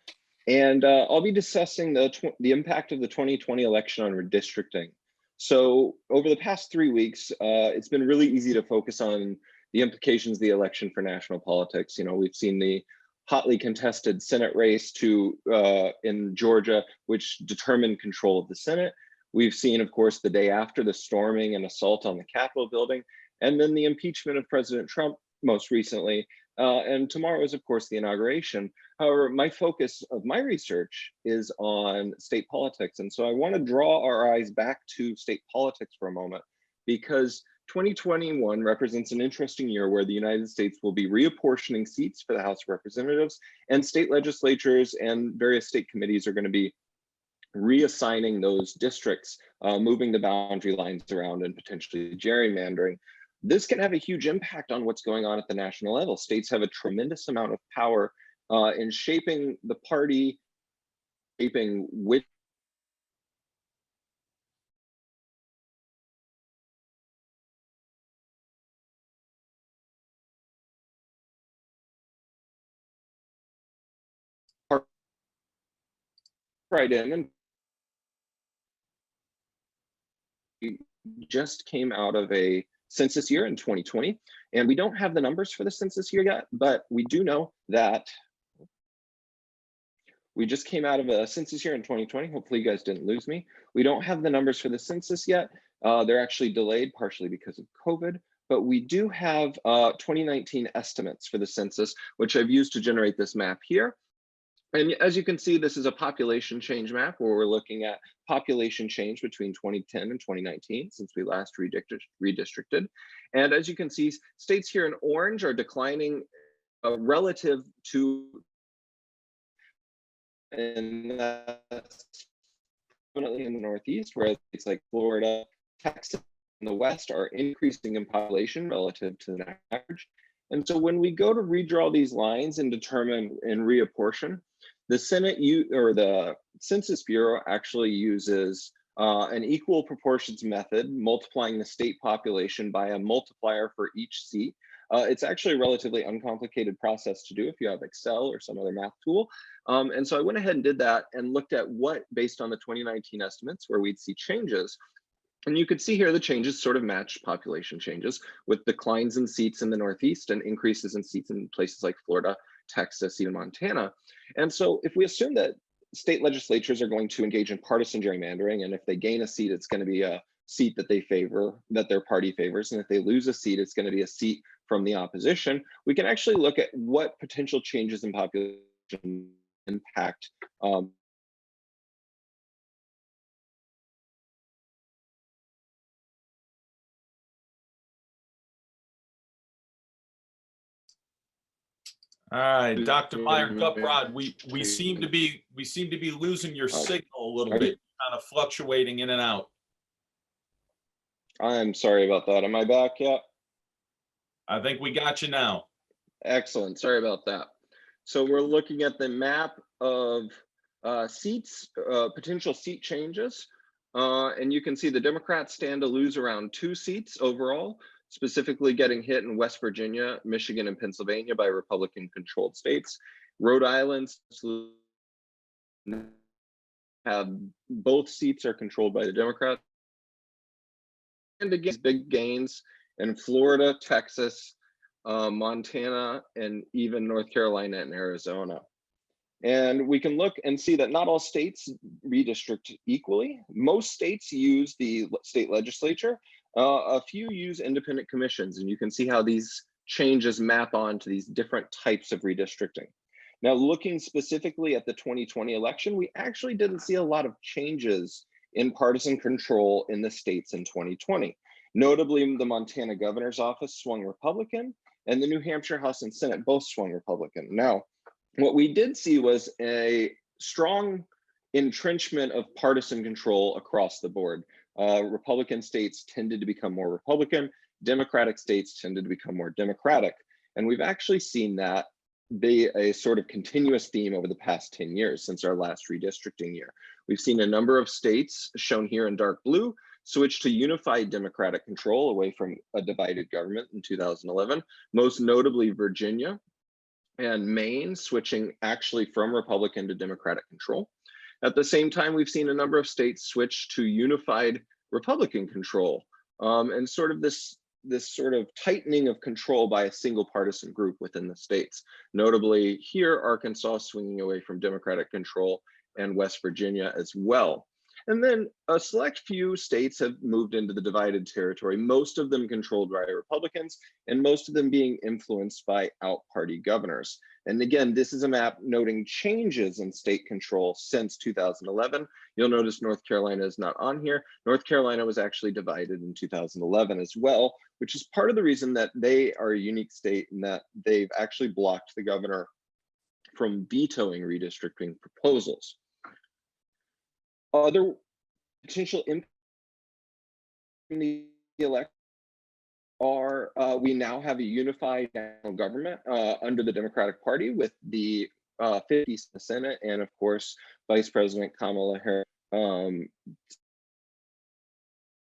And I'll be discussing the impact of the 2020 election on redistricting. So over the past 3 weeks, it's been really easy to focus on the implications of the election for national politics. You know, we've seen the hotly contested Senate race in Georgia, which determined control of the Senate. We've seen, of course, the day after the storming and assault on the Capitol building, and then the impeachment of President Trump most recently. And tomorrow is, of course, the inauguration. However, my focus of my research is on state politics. And so I want to draw our eyes back to state politics for a moment, because 2021 represents an interesting year where the United States will be reapportioning seats for the House of Representatives, and state legislatures and various state committees are going to be reassigning those districts, moving the boundary lines around and potentially gerrymandering. This can have a huge impact on what's going on at the national level. States have a tremendous amount of power in shaping the party, shaping which right in. And we just came out of a census year in 2020, and we don't have the numbers for the census year yet, but we do know that we just came out of a census year in 2020. Hopefully you guys didn't lose me. We don't have the numbers for the census yet. They're actually delayed partially because of COVID, but we do have 2019 estimates for the census, which I've used to generate this map here. And as you can see, this is a population change map where we're looking at population change between 2010 and 2019 since we last redistricted. And as you can see, states here in orange are declining relative to, and that's definitely in the Northeast, whereas states like Florida, Texas, and the West are increasing in population relative to the average. And so when we go to redraw these lines and determine and reapportion, the the Census Bureau actually uses an equal proportions method, multiplying the state population by a multiplier for each seat. It's actually a relatively uncomplicated process to do if you have Excel or some other math tool. And so I went ahead and did that and looked at what, based on the 2019 estimates, where we'd see changes. And you could see here the changes sort of match population changes, with declines in seats in the Northeast and increases in seats in places like Florida, Texas, even Montana. And so if we assume that state legislatures are going to engage in partisan gerrymandering, and if they gain a seat, it's going to be a seat that they favor, that their party favors, and if they lose a seat, it's going to be a seat from the opposition, we can actually look at what potential changes in population impact All right, Dr. Meyer-Guprod, we seem to be losing your signal a little bit, kind of fluctuating in and out. I'm sorry about that. Am I back yet? I think we got you now. Excellent. Sorry about that. So we're looking at the map of seats, potential seat changes. And you can see the Democrats stand to lose around 2 seats overall, specifically getting hit in West Virginia, Michigan, and Pennsylvania by Republican-controlled states. Rhode Island have both seats are controlled by the Democrats. And again, big gains in Florida, Texas, Montana, and even North Carolina and Arizona. And we can look and see that not all states redistrict equally. Most states use the state legislature. A few use independent commissions, and you can see how these changes map on to these different types of redistricting. Now, looking specifically at the 2020 election, we actually didn't see a lot of changes in partisan control in the states in 2020. Notably, the Montana governor's office swung Republican, and the New Hampshire House and Senate both swung Republican. Now, what we did see was a strong entrenchment of partisan control across the board. Republican states tended to become more Republican, Democratic states tended to become more Democratic. And we've actually seen that be a sort of continuous theme over the past 10 years since our last redistricting year. We've seen a number of states, shown here in dark blue, switch to unified Democratic control away from a divided government in 2011, most notably Virginia, and Maine switching actually from Republican to Democratic control. At the same time, we've seen a number of states switch to unified Republican control, and sort of this sort of tightening of control by a single partisan group within the states. Notably here, Arkansas swinging away from Democratic control, and West Virginia as well. And then a select few states have moved into the divided territory, most of them controlled by Republicans, and most of them being influenced by out-party governors. And again, this is a map noting changes in state control since 2011. You'll notice North Carolina is not on here. North Carolina was actually divided in 2011 as well, which is part of the reason that they are a unique state in that they've actually blocked the governor from vetoing redistricting proposals. Other potential impacts in the election are we now have a unified national government under the Democratic Party with the 50 in the Senate, and of course, Vice President Kamala Harris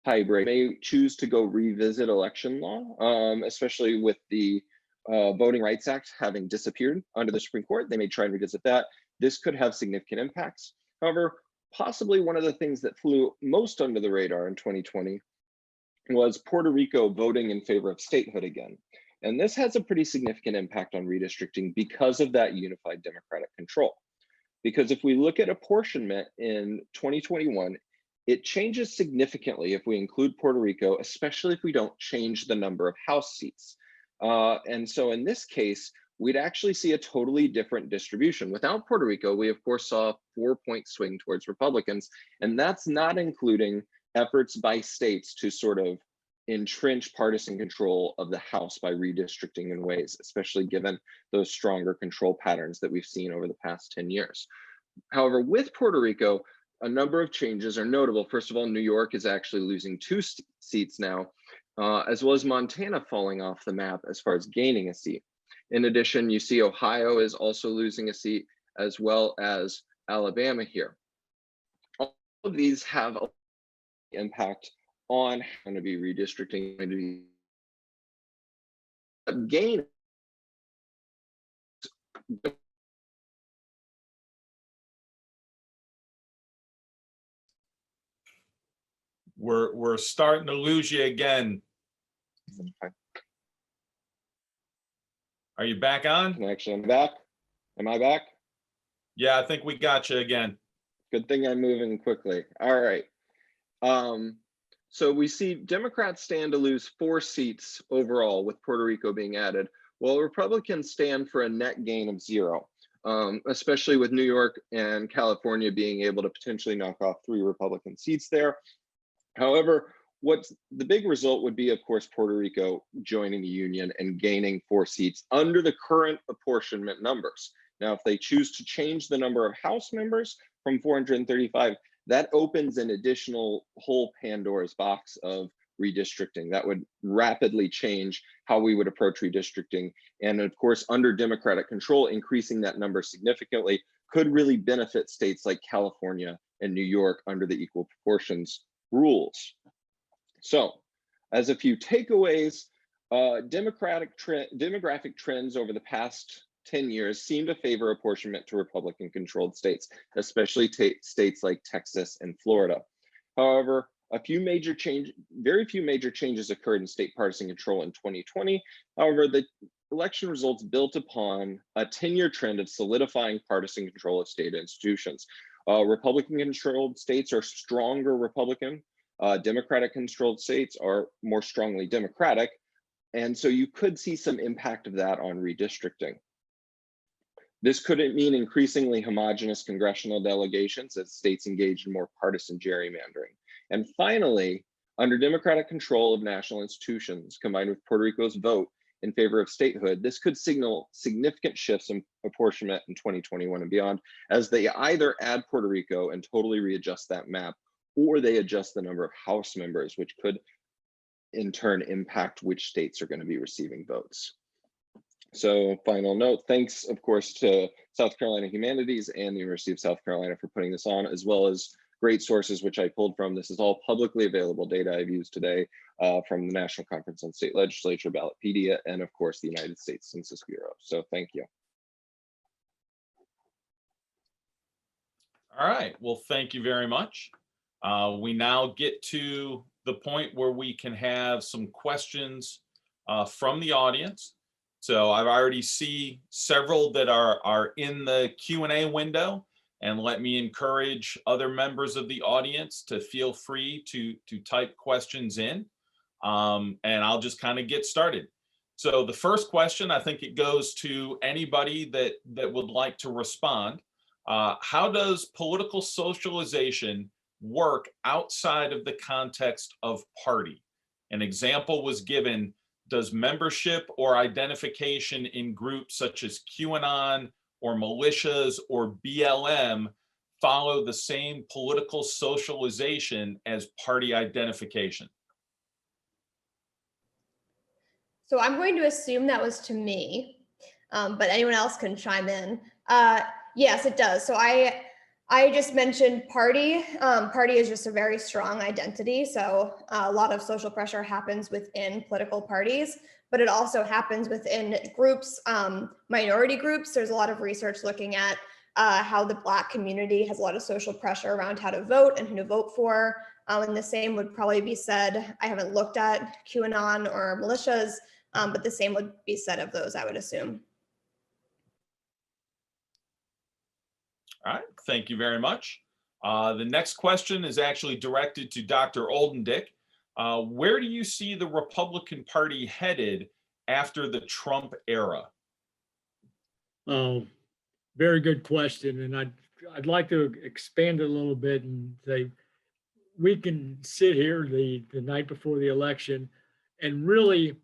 hybrid may choose to go revisit election law, especially with the Voting Rights Act having disappeared under the Supreme Court. They may try and revisit that. This could have significant impacts. However, possibly one of the things that flew most under the radar in 2020 was Puerto Rico voting in favor of statehood again. And this has a pretty significant impact on redistricting because of that unified Democratic control. Because if we look at apportionment in 2021, it changes significantly if we include Puerto Rico, especially if we don't change the number of House seats. And so in this case, we'd actually see a totally different distribution. Without Puerto Rico, we of course saw a 4-point swing towards Republicans, and that's not including efforts by states to sort of entrench partisan control of the House by redistricting in ways, especially given those stronger control patterns that we've seen over the past 10 years. However, with Puerto Rico, a number of changes are notable. First of all, New York is actually losing 2 seats now, as well as Montana falling off the map as far as gaining a seat. In addition, you see Ohio is also losing a seat, as well as Alabama here. All of these have an impact on how going to be redistricting, going to be gain. We're starting to lose you again. Are you back on? Connection, I'm back. Am I back? Yeah, I think we got you again. Good thing I'm moving quickly. All right. So we see Democrats stand to lose 4 seats overall with Puerto Rico being added, while Republicans stand for a net gain of 0, especially with New York and California being able to potentially knock off 3 Republican seats there. However, what's the big result would be, of course, Puerto Rico joining the union and gaining 4 seats under the current apportionment numbers. Now, if they choose to change the number of House members from 435, that opens an additional whole Pandora's box of redistricting. That would rapidly change how we would approach redistricting. And of course, under Democratic control, increasing that number significantly could really benefit states like California and New York under the equal proportions rules. So, as a few takeaways, demographic trends over the past 10 years seem to favor apportionment to Republican-controlled states, especially states like Texas and Florida. However, very few major changes occurred in state partisan control in 2020. However, the election results built upon a 10-year trend of solidifying partisan control of state institutions. Republican-controlled states are stronger Republican. Democratic-controlled states are more strongly Democratic. And so you could see some impact of that on redistricting. This could mean increasingly homogenous congressional delegations as states engage in more partisan gerrymandering. And finally, under Democratic control of national institutions, combined with Puerto Rico's vote in favor of statehood, this could signal significant shifts in apportionment in 2021 and beyond, as they either add Puerto Rico and totally readjust that map, or they adjust the number of House members, which could in turn impact which states are going to be receiving votes. So final note, thanks of course to South Carolina Humanities and the University of South Carolina for putting this on, as well as great sources which I pulled from. This is all publicly available data I've used today from the National Conference on State Legislature, Ballotpedia, and of course the United States Census Bureau. So thank you. All right. Well, thank you very much. We now get to the point where we can have some questions from the audience. So I already see several that are in the Q&A window, and let me encourage other members of the audience to feel free to type questions in, and I'll just kind of get started. So the first question, I think it goes to anybody that would like to respond. How does political socialization work outside of the context of party? An example was given: does membership or identification in groups such as QAnon or militias or BLM follow the same political socialization as party identification? So I'm going to assume that was to me, but anyone else can chime in. Yes, it does. So I just mentioned party. Party is just a very strong identity. So a lot of social pressure happens within political parties, but it also happens within groups, minority groups. There's a lot of research looking at how the Black community has a lot of social pressure around how to vote and who to vote for. And the same would probably be said, I haven't looked at QAnon or militias, but the same would be said of those, I would assume. All right, thank you very much. The next question is actually directed to Dr. Oldendick. Where do you see the Republican Party headed after the Trump era? Very good question. And I'd like to expand it a little bit and say, we can sit here the night before the election and really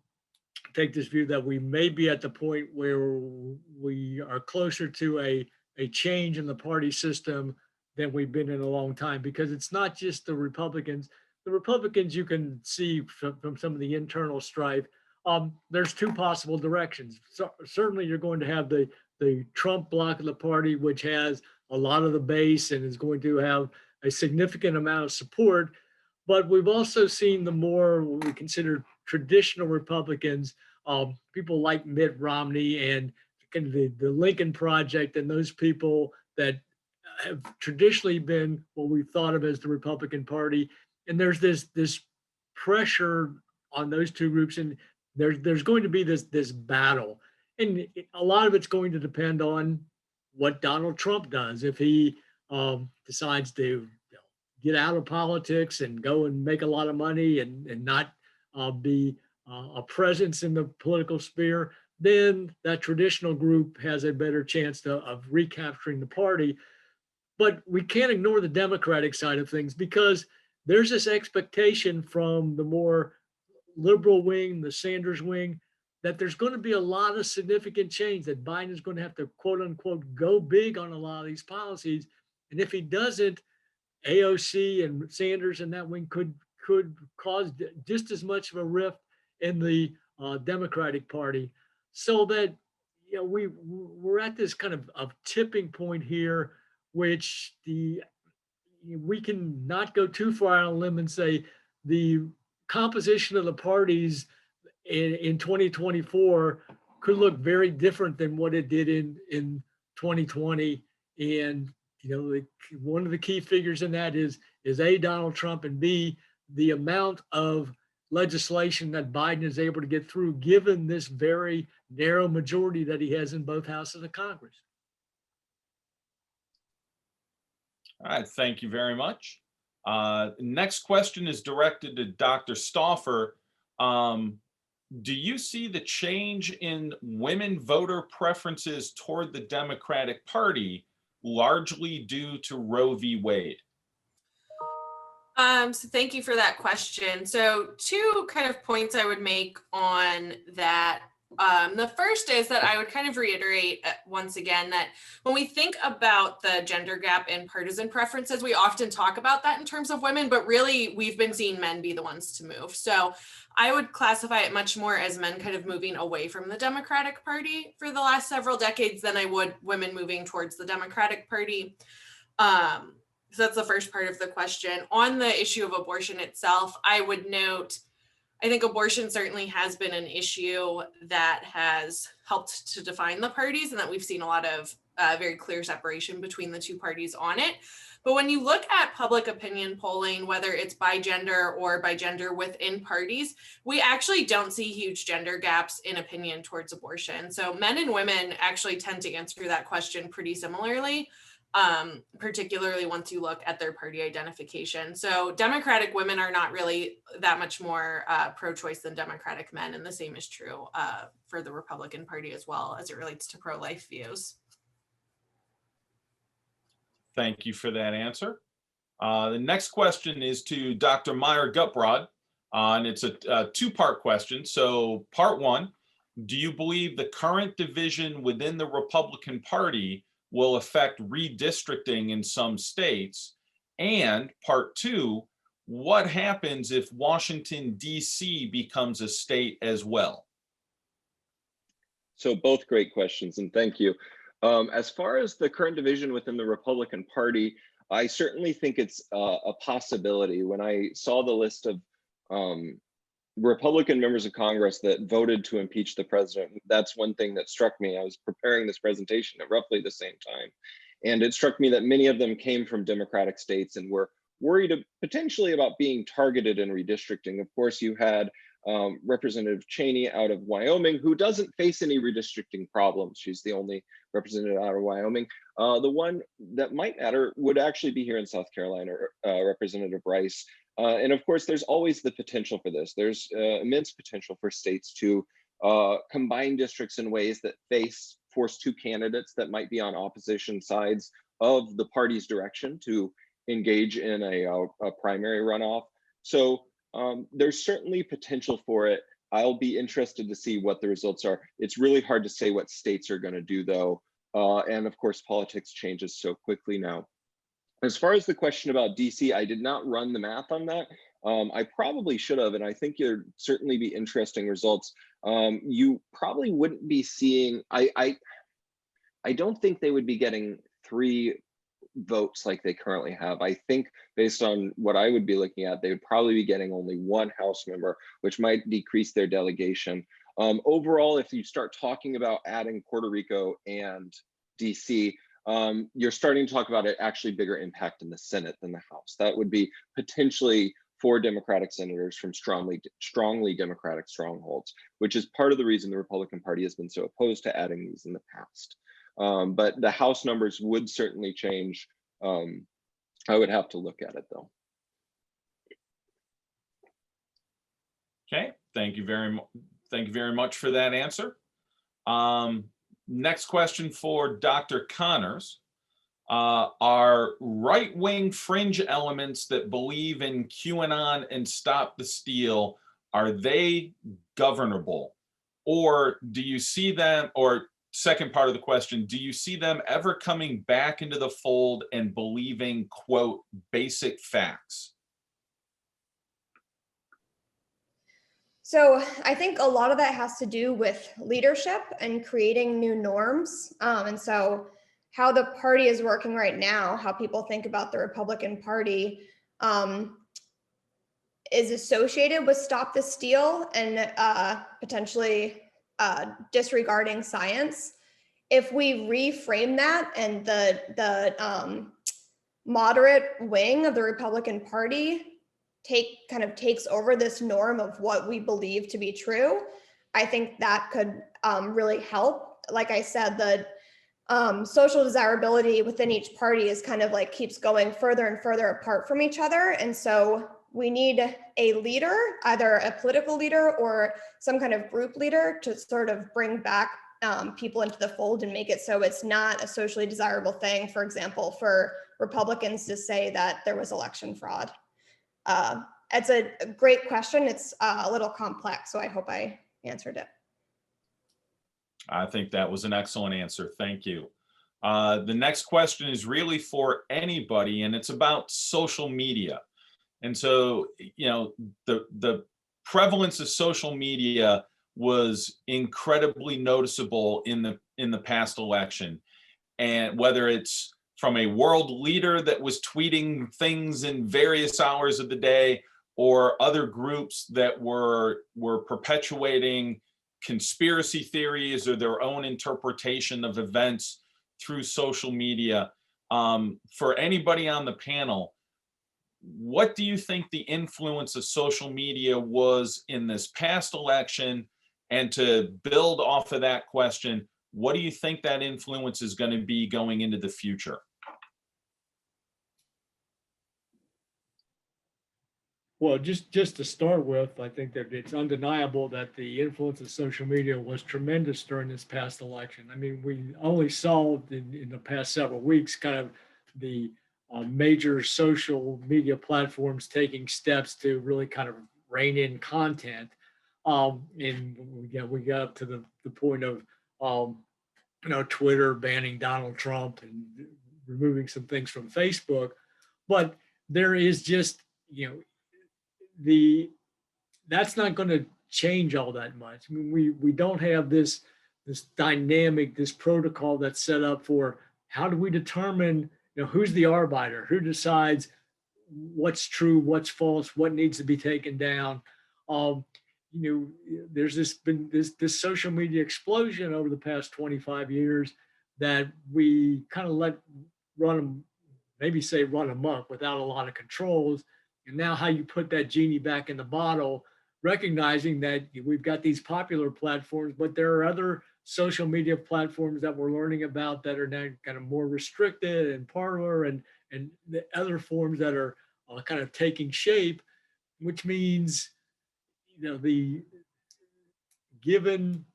take this view that we may be at the point where we are closer to a change in the party system than we've been in a long time, because it's not just the Republicans. The Republicans, you can see from some of the internal strife, there's two possible directions. So certainly you're going to have the Trump bloc of the party, which has a lot of the base and is going to have a significant amount of support. But we've also seen the more what we consider traditional Republicans, people like Mitt Romney and kind of the Lincoln Project, and those people that have traditionally been what we've thought of as the Republican Party. And there's this pressure on those two groups, and there's going to be this battle. And a lot of it's going to depend on what Donald Trump does. If he decides to get out of politics and go and make a lot of money and not be a presence in the political sphere, then that traditional group has a better chance of recapturing the party. But we can't ignore the Democratic side of things, because there's this expectation from the more liberal wing, the Sanders wing, that there's going to be a lot of significant change, that Biden is going to have to, quote unquote, go big on a lot of these policies. And if he doesn't, AOC and Sanders and that wing could cause just as much of a rift in the Democratic Party. So that, you know, we're at this kind of tipping point here, which we can not go too far on a limb and say the composition of the parties in 2024 could look very different than what it did in 2020. And one of the key figures in that is A, Donald Trump, and B, the amount of legislation that Biden is able to get through, given this very narrow majority that he has in both houses of Congress. All right, thank you very much. Next question is directed to Dr. Stauffer. Do you see the change in women voter preferences toward the Democratic Party largely due to Roe v. Wade? So thank you for that question. So two kind of points I would make on that. The first is that I would kind of reiterate once again that when we think about the gender gap in partisan preferences, we often talk about that in terms of women, but really we've been seeing men be the ones to move. So I would classify it much more as men kind of moving away from the Democratic Party for the last several decades than I would women moving towards the Democratic Party. So that's the first part of the question. On the issue of abortion itself, I would note I think abortion certainly has been an issue that has helped to define the parties, and that we've seen a lot of very clear separation between the two parties on it. But when you look at public opinion polling, whether it's by gender or by gender within parties, we actually don't see huge gender gaps in opinion towards abortion. So men and women actually tend to answer that question pretty similarly, particularly once you look at their party identification. So Democratic women are not really that much more pro-choice than Democratic men, and the same is true for the Republican Party as well as it relates to pro-life views. Thank you for that answer. The next question is to Dr. Meyer-Gutbrod, and it's a two-part question. So part one, do you believe the current division within the Republican Party will affect redistricting in some states? And part two, what happens if Washington, D.C. becomes a state as well? So both great questions, and thank you. As far as the current division within the Republican Party, I certainly think it's a possibility. When I saw the list of Republican members of Congress that voted to impeach the president, that's one thing that struck me. I was preparing this presentation at roughly the same time, and it struck me that many of them came from Democratic states and were worried potentially about being targeted in redistricting. Of course, you had Representative Cheney out of Wyoming, who doesn't face any redistricting problems. She's the only representative out of Wyoming. The one that might matter would actually be here in South Carolina, Representative Rice. And of course, there's always the potential for this. There's immense potential for states to combine districts in ways that force two candidates that might be on opposition sides of the party's direction to engage in a primary runoff. So there's certainly potential for it. I'll be interested to see what the results are. It's really hard to say what states are going to do, though. And of course, politics changes so quickly now. As far as the question about DC, I did not run the math on that. I probably should have, and I think there'd certainly be interesting results. You probably wouldn't be seeing, I don't think they would be getting 3 votes like they currently have. I think based on what I would be looking at, they would probably be getting only 1 House member, which might decrease their delegation. Overall, if you start talking about adding Puerto Rico and DC, you're starting to talk about an actually bigger impact in the Senate than the House. That would be potentially 4 Democratic senators from strongly Democratic strongholds, which is part of the reason the Republican Party has been so opposed to adding these in the past. But the House numbers would certainly change. I would have to look at it, though. Okay, thank you very much for that answer. Next question for Dr. Connors. Are right-wing fringe elements that believe in QAnon and Stop the Steal, are they governable? Or do you see them, or second part of the question, do you see them ever coming back into the fold and believing, quote, basic facts? So I think a lot of that has to do with leadership and creating new norms. And so how the party is working right now, how people think about the Republican Party is associated with Stop the Steal and potentially disregarding science. If we reframe that and the moderate wing of the Republican Party takes over this norm of what we believe to be true, I think that could really help. Like I said, the social desirability within each party is kind of like keeps going further and further apart from each other. And so we need a leader, either a political leader or some kind of group leader, to sort of bring back people into the fold and make it so it's not a socially desirable thing, for example, for Republicans to say that there was election fraud. It's a great question. It's a little complex, so I hope I answered it. I think that was an excellent answer. Thank you. The next question is really for anybody, and it's about social media. And so, you know, the prevalence of social media was incredibly noticeable in the past election. And whether it's from a world leader that was tweeting things in various hours of the day, or other groups that were perpetuating conspiracy theories or their own interpretation of events through social media. For anybody on the panel, what do you think the influence of social media was in this past election? And to build off of that question, what do you think that influence is going to be going into the future? Well, just to start with, I think that it's undeniable that the influence of social media was tremendous during this past election. I mean, we only saw in the past several weeks kind of the major social media platforms taking steps to really kind of rein in content. And we got up to the point of Twitter banning Donald Trump and removing some things from Facebook. But there is just, that's not going to change all that much. I mean, we don't have this dynamic, this protocol that's set up for how do we determine, who's the arbiter, who decides what's true, what's false, what needs to be taken down. There's been this social media explosion over the past 25 years that we kind of let run amok without a lot of controls. And now how you put that genie back in the bottle, recognizing that we've got these popular platforms, but there are other social media platforms that we're learning about that are now kind of more restricted, and Parler and the other forms that are kind of taking shape, which means, the given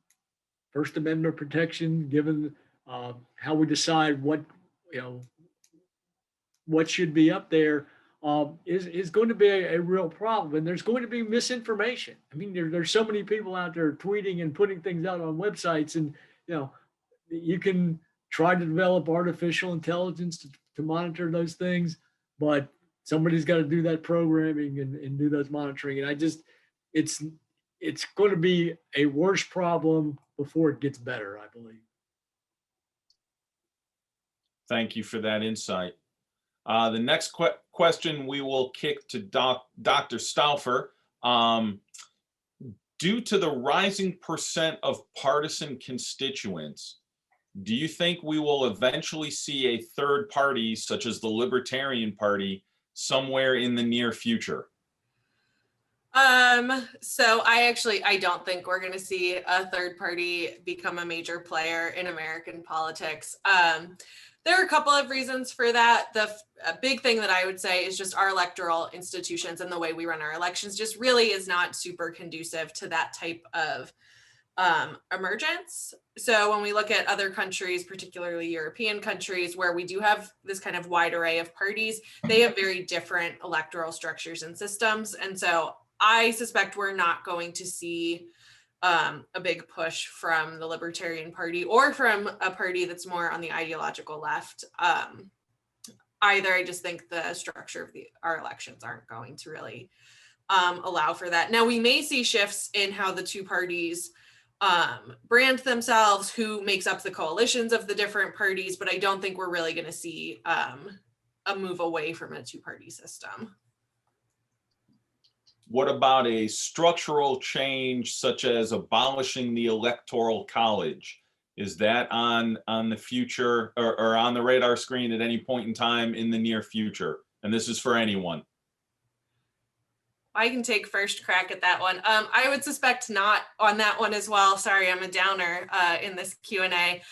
First Amendment protection, given how we decide what should be up there, is going to be a real problem. And there's going to be misinformation. I mean, there's so many people out there tweeting and putting things out on websites, and you can try to develop artificial intelligence to monitor those things, but somebody's got to do that programming and do those monitoring. And it's going to be a worse problem before it gets better, I believe. Thank you for that insight. The next question we will kick to Dr. Stauffer. Due to the rising percent of partisan constituents, do you think we will eventually see a third party, such as the Libertarian Party, somewhere in the near future? So I don't think we're going to see a third party become a major player in American politics. There are a couple of reasons for that. The big thing that I would say is just our electoral institutions and the way we run our elections just really is not super conducive to that type of emergence. So when we look at other countries, particularly European countries, where we do have this kind of wide array of parties, they have very different electoral structures and systems. And so I suspect we're not going to see a big push from the Libertarian Party or from a party that's more on the ideological left either. I just think the structure of our elections aren't going to really allow for that. Now, we may see shifts in how the two parties brand themselves, who makes up the coalitions of the different parties, but I don't think we're really going to see a move away from a two-party system. What about a structural change such as abolishing the Electoral College? Is that on the future or on the radar screen at any point in time in the near future? And this is for anyone. I can take first crack at that one. I would suspect not on that one as well. Sorry, I'm a downer in this Q&A.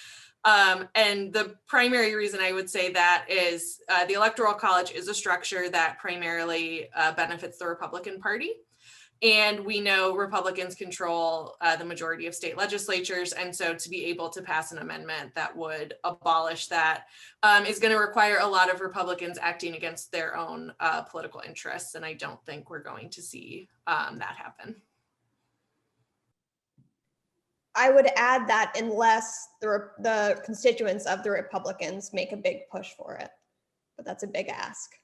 And the primary reason I would say that is the Electoral College is a structure that primarily benefits the Republican Party. And we know Republicans control the majority of state legislatures. And so to be able to pass an amendment that would abolish that is going to require a lot of Republicans acting against their own political interests. And I don't think we're going to see that happen. I would add that unless the constituents of the Republicans make a big push for it, but that's a big ask.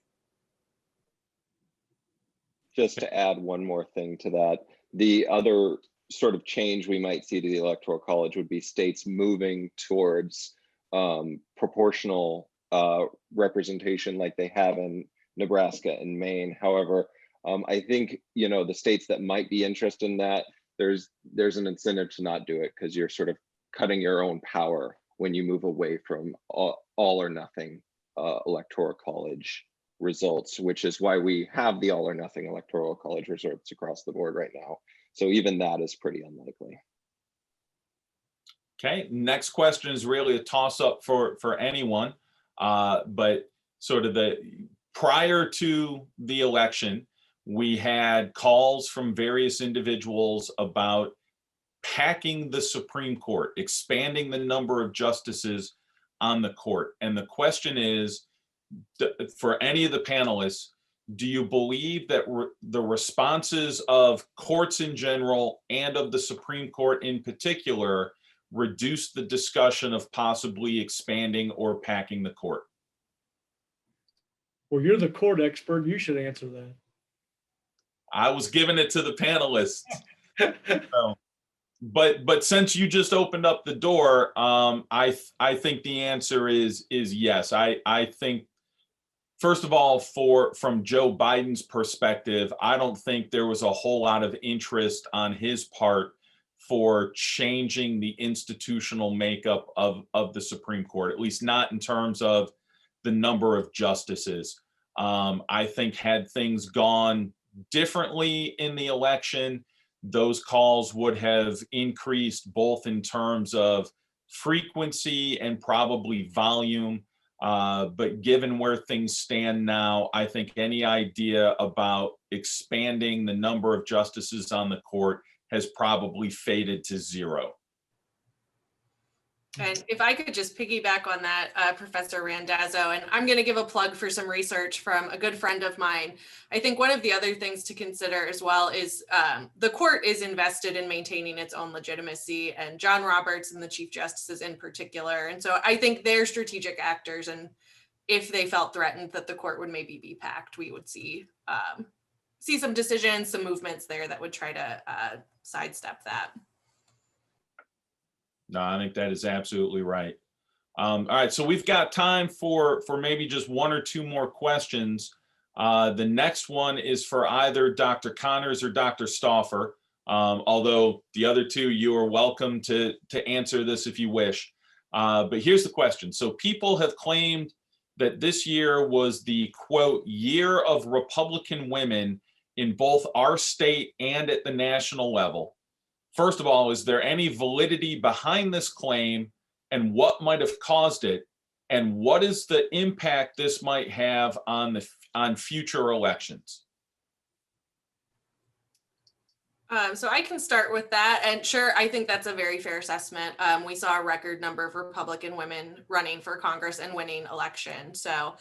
Just to add one more thing to that, the other sort of change we might see to the Electoral College would be states moving towards proportional representation like they have in Nebraska and Maine. However, I think, you know, the states that might be interested in that, there's an incentive to not do it because you're sort of cutting your own power when you move away from all or nothing electoral college results, which is why we have the all or nothing electoral college results across the board right now. So even that is pretty unlikely. Okay, next question is really a toss up for anyone, but sort of prior to the election, we had calls from various individuals about packing the Supreme Court, expanding the number of justices on the court. And the question is, for any of the panelists, do you believe that the responses of courts in general and of the Supreme Court in particular reduce the discussion of possibly expanding or packing the court? Well, you're the court expert. You should answer that. I was giving it to the panelists. So, but since you just opened up the door, I think the answer is yes. I think, first of all, from Joe Biden's perspective, I don't think there was a whole lot of interest on his part for changing the institutional makeup of the Supreme Court, at least not in terms of the number of justices. I think had things gone differently in the election, those calls would have increased both in terms of frequency and probably volume. But given where things stand now, I think any idea about expanding the number of justices on the court has probably faded to zero. And if I could just piggyback on that, Professor Randazzo, and I'm going to give a plug for some research from a good friend of mine. I think one of the other things to consider as well is the court is invested in maintaining its own legitimacy, and John Roberts and the Chief Justices in particular. And so I think they're strategic actors, and if they felt threatened that the court would maybe be packed, we would see some decisions, some movements there that would try to sidestep that. No, I think that is absolutely right. All right, so we've got time for maybe just one or two more questions. The next one is for either Dr. Connors or Dr. Stauffer, although the other two, you are welcome to answer this if you wish. But here's the question. So people have claimed that this year was the, quote, year of Republican women in both our state and at the national level. First of all, is there any validity behind this claim, and what might have caused it? And what is the impact this might have on future elections? So I can start with that. And sure, I think that's a very fair assessment. We saw a record number of Republican women running for Congress and winning election. So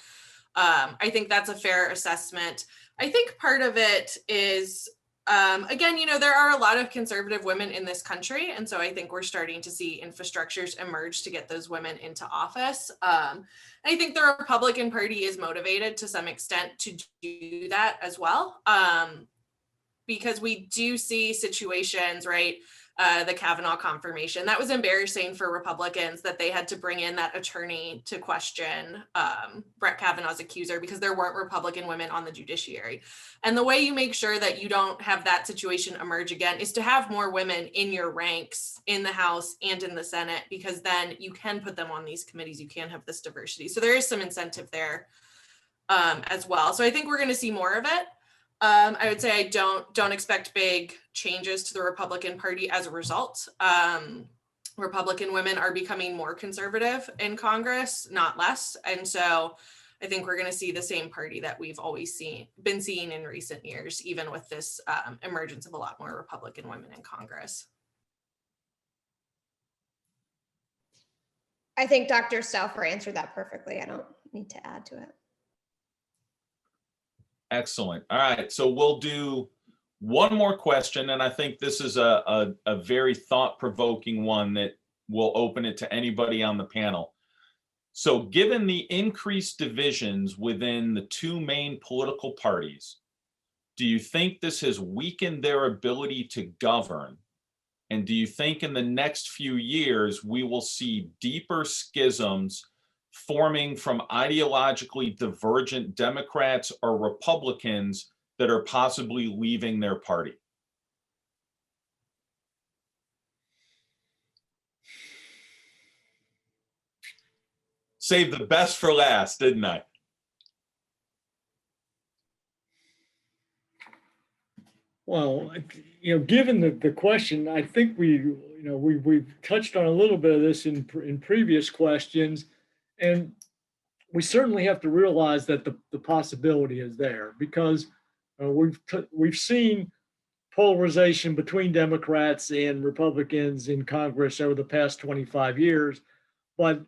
I think that's a fair assessment. I think part of it is, again, you know, there are a lot of conservative women in this country. And so I think we're starting to see infrastructures emerge to get those women into office. I think the Republican Party is motivated to some extent to do that as well. Because we do see situations, right? The Kavanaugh confirmation, that was embarrassing for Republicans that they had to bring in that attorney to question Brett Kavanaugh's accuser because there weren't Republican women on the judiciary. And the way you make sure that you don't have that situation emerge again is to have more women in your ranks in the House and in the Senate, because then you can put them on these committees. You can have this diversity. So there is some incentive there as well. So I think we're going to see more of it. I would say I don't expect big changes to the Republican Party as a result. Republican women are becoming more conservative in Congress, not less. And so I think we're going to see the same party that we've always been seeing in recent years, even with this emergence of a lot more Republican women in Congress. I think Dr. Stauffer answered that perfectly. I don't need to add to it. Excellent. All right, so we'll do one more question, and I think this is a very thought-provoking one that will open it to anybody on the panel. So given the increased divisions within the two main political parties, do you think this has weakened their ability to govern? And do you think in the next few years we will see deeper schisms forming from ideologically divergent Democrats or Republicans that are possibly leaving their party? Saved the best for last, didn't I? Well, given the question, I think we've touched on a little bit of this in previous questions, and we certainly have to realize that the possibility is there, because we've seen polarization between Democrats and Republicans in Congress over the past 25 years, but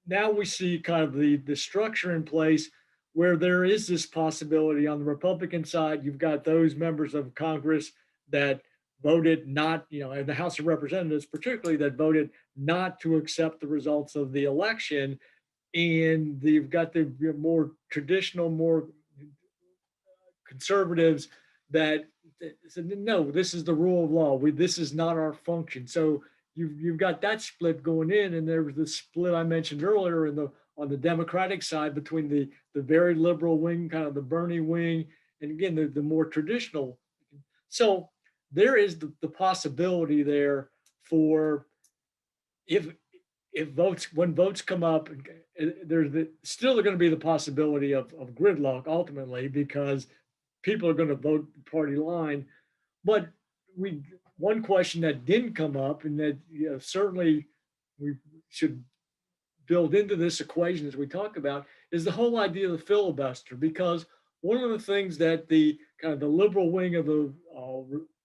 now we see kind of the structure in place where there is this possibility. On the Republican side, you've got those members of Congress that voted not, in the House of Representatives particularly, that voted not to accept the results of the election. And you've got the more traditional, more conservatives that said, no, this is the rule of law. This is not our function. So you've got that split going in, and there was the split I mentioned earlier on the Democratic side between the very liberal wing, kind of the Bernie wing, and again the more traditional. So there is the possibility there for if when votes come up, there's still going to be the possibility of gridlock ultimately, because people are going to vote the party line. But one question that didn't come up, and that certainly we should build into this equation as we talk about, is the whole idea of the filibuster. Because one of the things that the kind of the liberal wing of the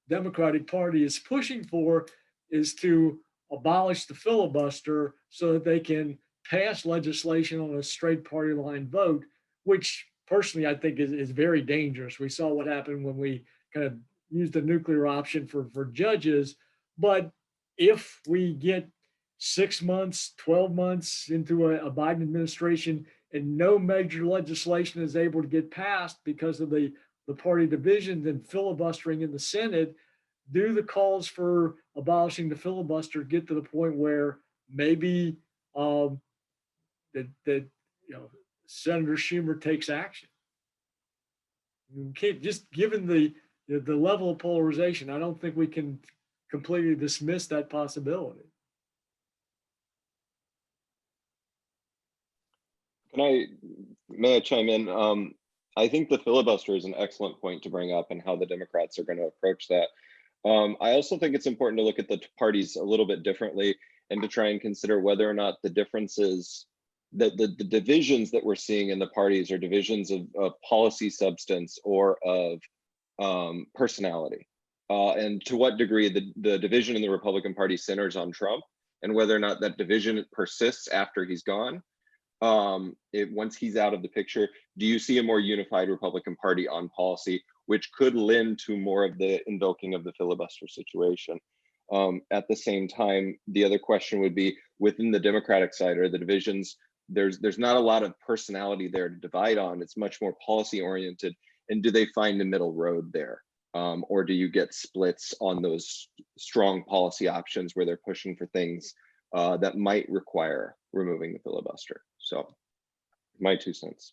Democratic Party is pushing for is to abolish the filibuster so that they can pass legislation on a straight party line vote, which personally I think is very dangerous. We saw what happened when we kind of used the nuclear option for judges. But if we get 6 months, 12 months into a Biden administration and no major legislation is able to get passed because of the party divisions and filibustering in the Senate, do the calls for abolishing the filibuster get to the point where maybe Senator Schumer takes action? You can't, just given the level of polarization, I don't think we can completely dismiss that possibility. May I chime in? I think the filibuster is an excellent point to bring up, and how the Democrats are going to approach that. I also think it's important to look at the parties a little bit differently, and to try and consider whether or not the differences, the divisions that we're seeing in the parties are divisions of policy substance or of personality, and to what degree the division in the Republican Party centers on Trump, and whether or not that division persists after he's gone. Once he's out of the picture, do you see a more unified Republican Party on policy, which could lend to more of the invoking of the filibuster situation? At the same time, the other question would be, within the Democratic side, or the divisions, there's not a lot of personality there to divide on. It's much more policy oriented. And do they find a middle road there? Or do you get splits on those strong policy options where they're pushing for things that might require removing the filibuster? So my 2 cents.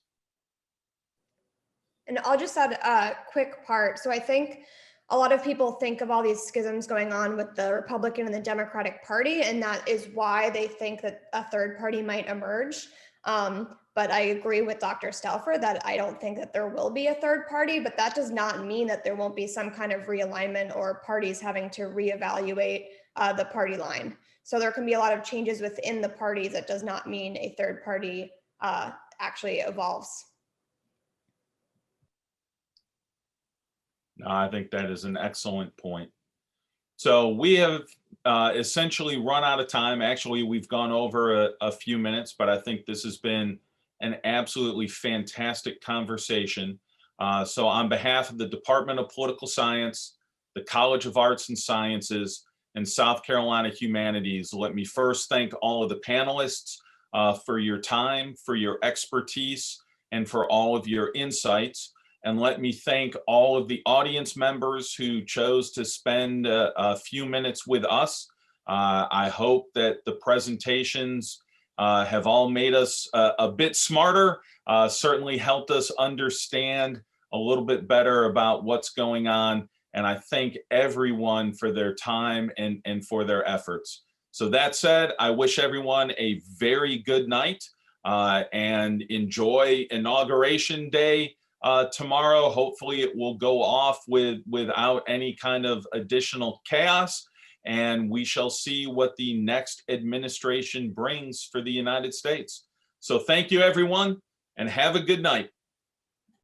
And I'll just add a quick part. So I think a lot of people think of all these schisms going on with the Republican and the Democratic Party, and that is why they think that a third party might emerge. But I agree with Dr. Stauffer that I don't think that there will be a third party, but that does not mean that there won't be some kind of realignment or parties having to reevaluate the party line. So there can be a lot of changes within the parties. That does not mean a third party actually evolves. No, I think that is an excellent point. So we have essentially run out of time. Actually, we've gone over a few minutes, but I think this has been an absolutely fantastic conversation. So on behalf of the Department of Political Science, the College of Arts and Sciences, and South Carolina Humanities, let me first thank all of the panelists for your time, for your expertise, and for all of your insights. And let me thank all of the audience members who chose to spend a few minutes with us. I hope that the presentations have all made us a bit smarter, certainly helped us understand a little bit better about what's going on. And I thank everyone for their time and for their efforts. So that said, I wish everyone a very good night and enjoy Inauguration Day tomorrow. Hopefully it will go off without any kind of additional chaos. And we shall see what the next administration brings for the United States. So thank you, everyone, and have a good night.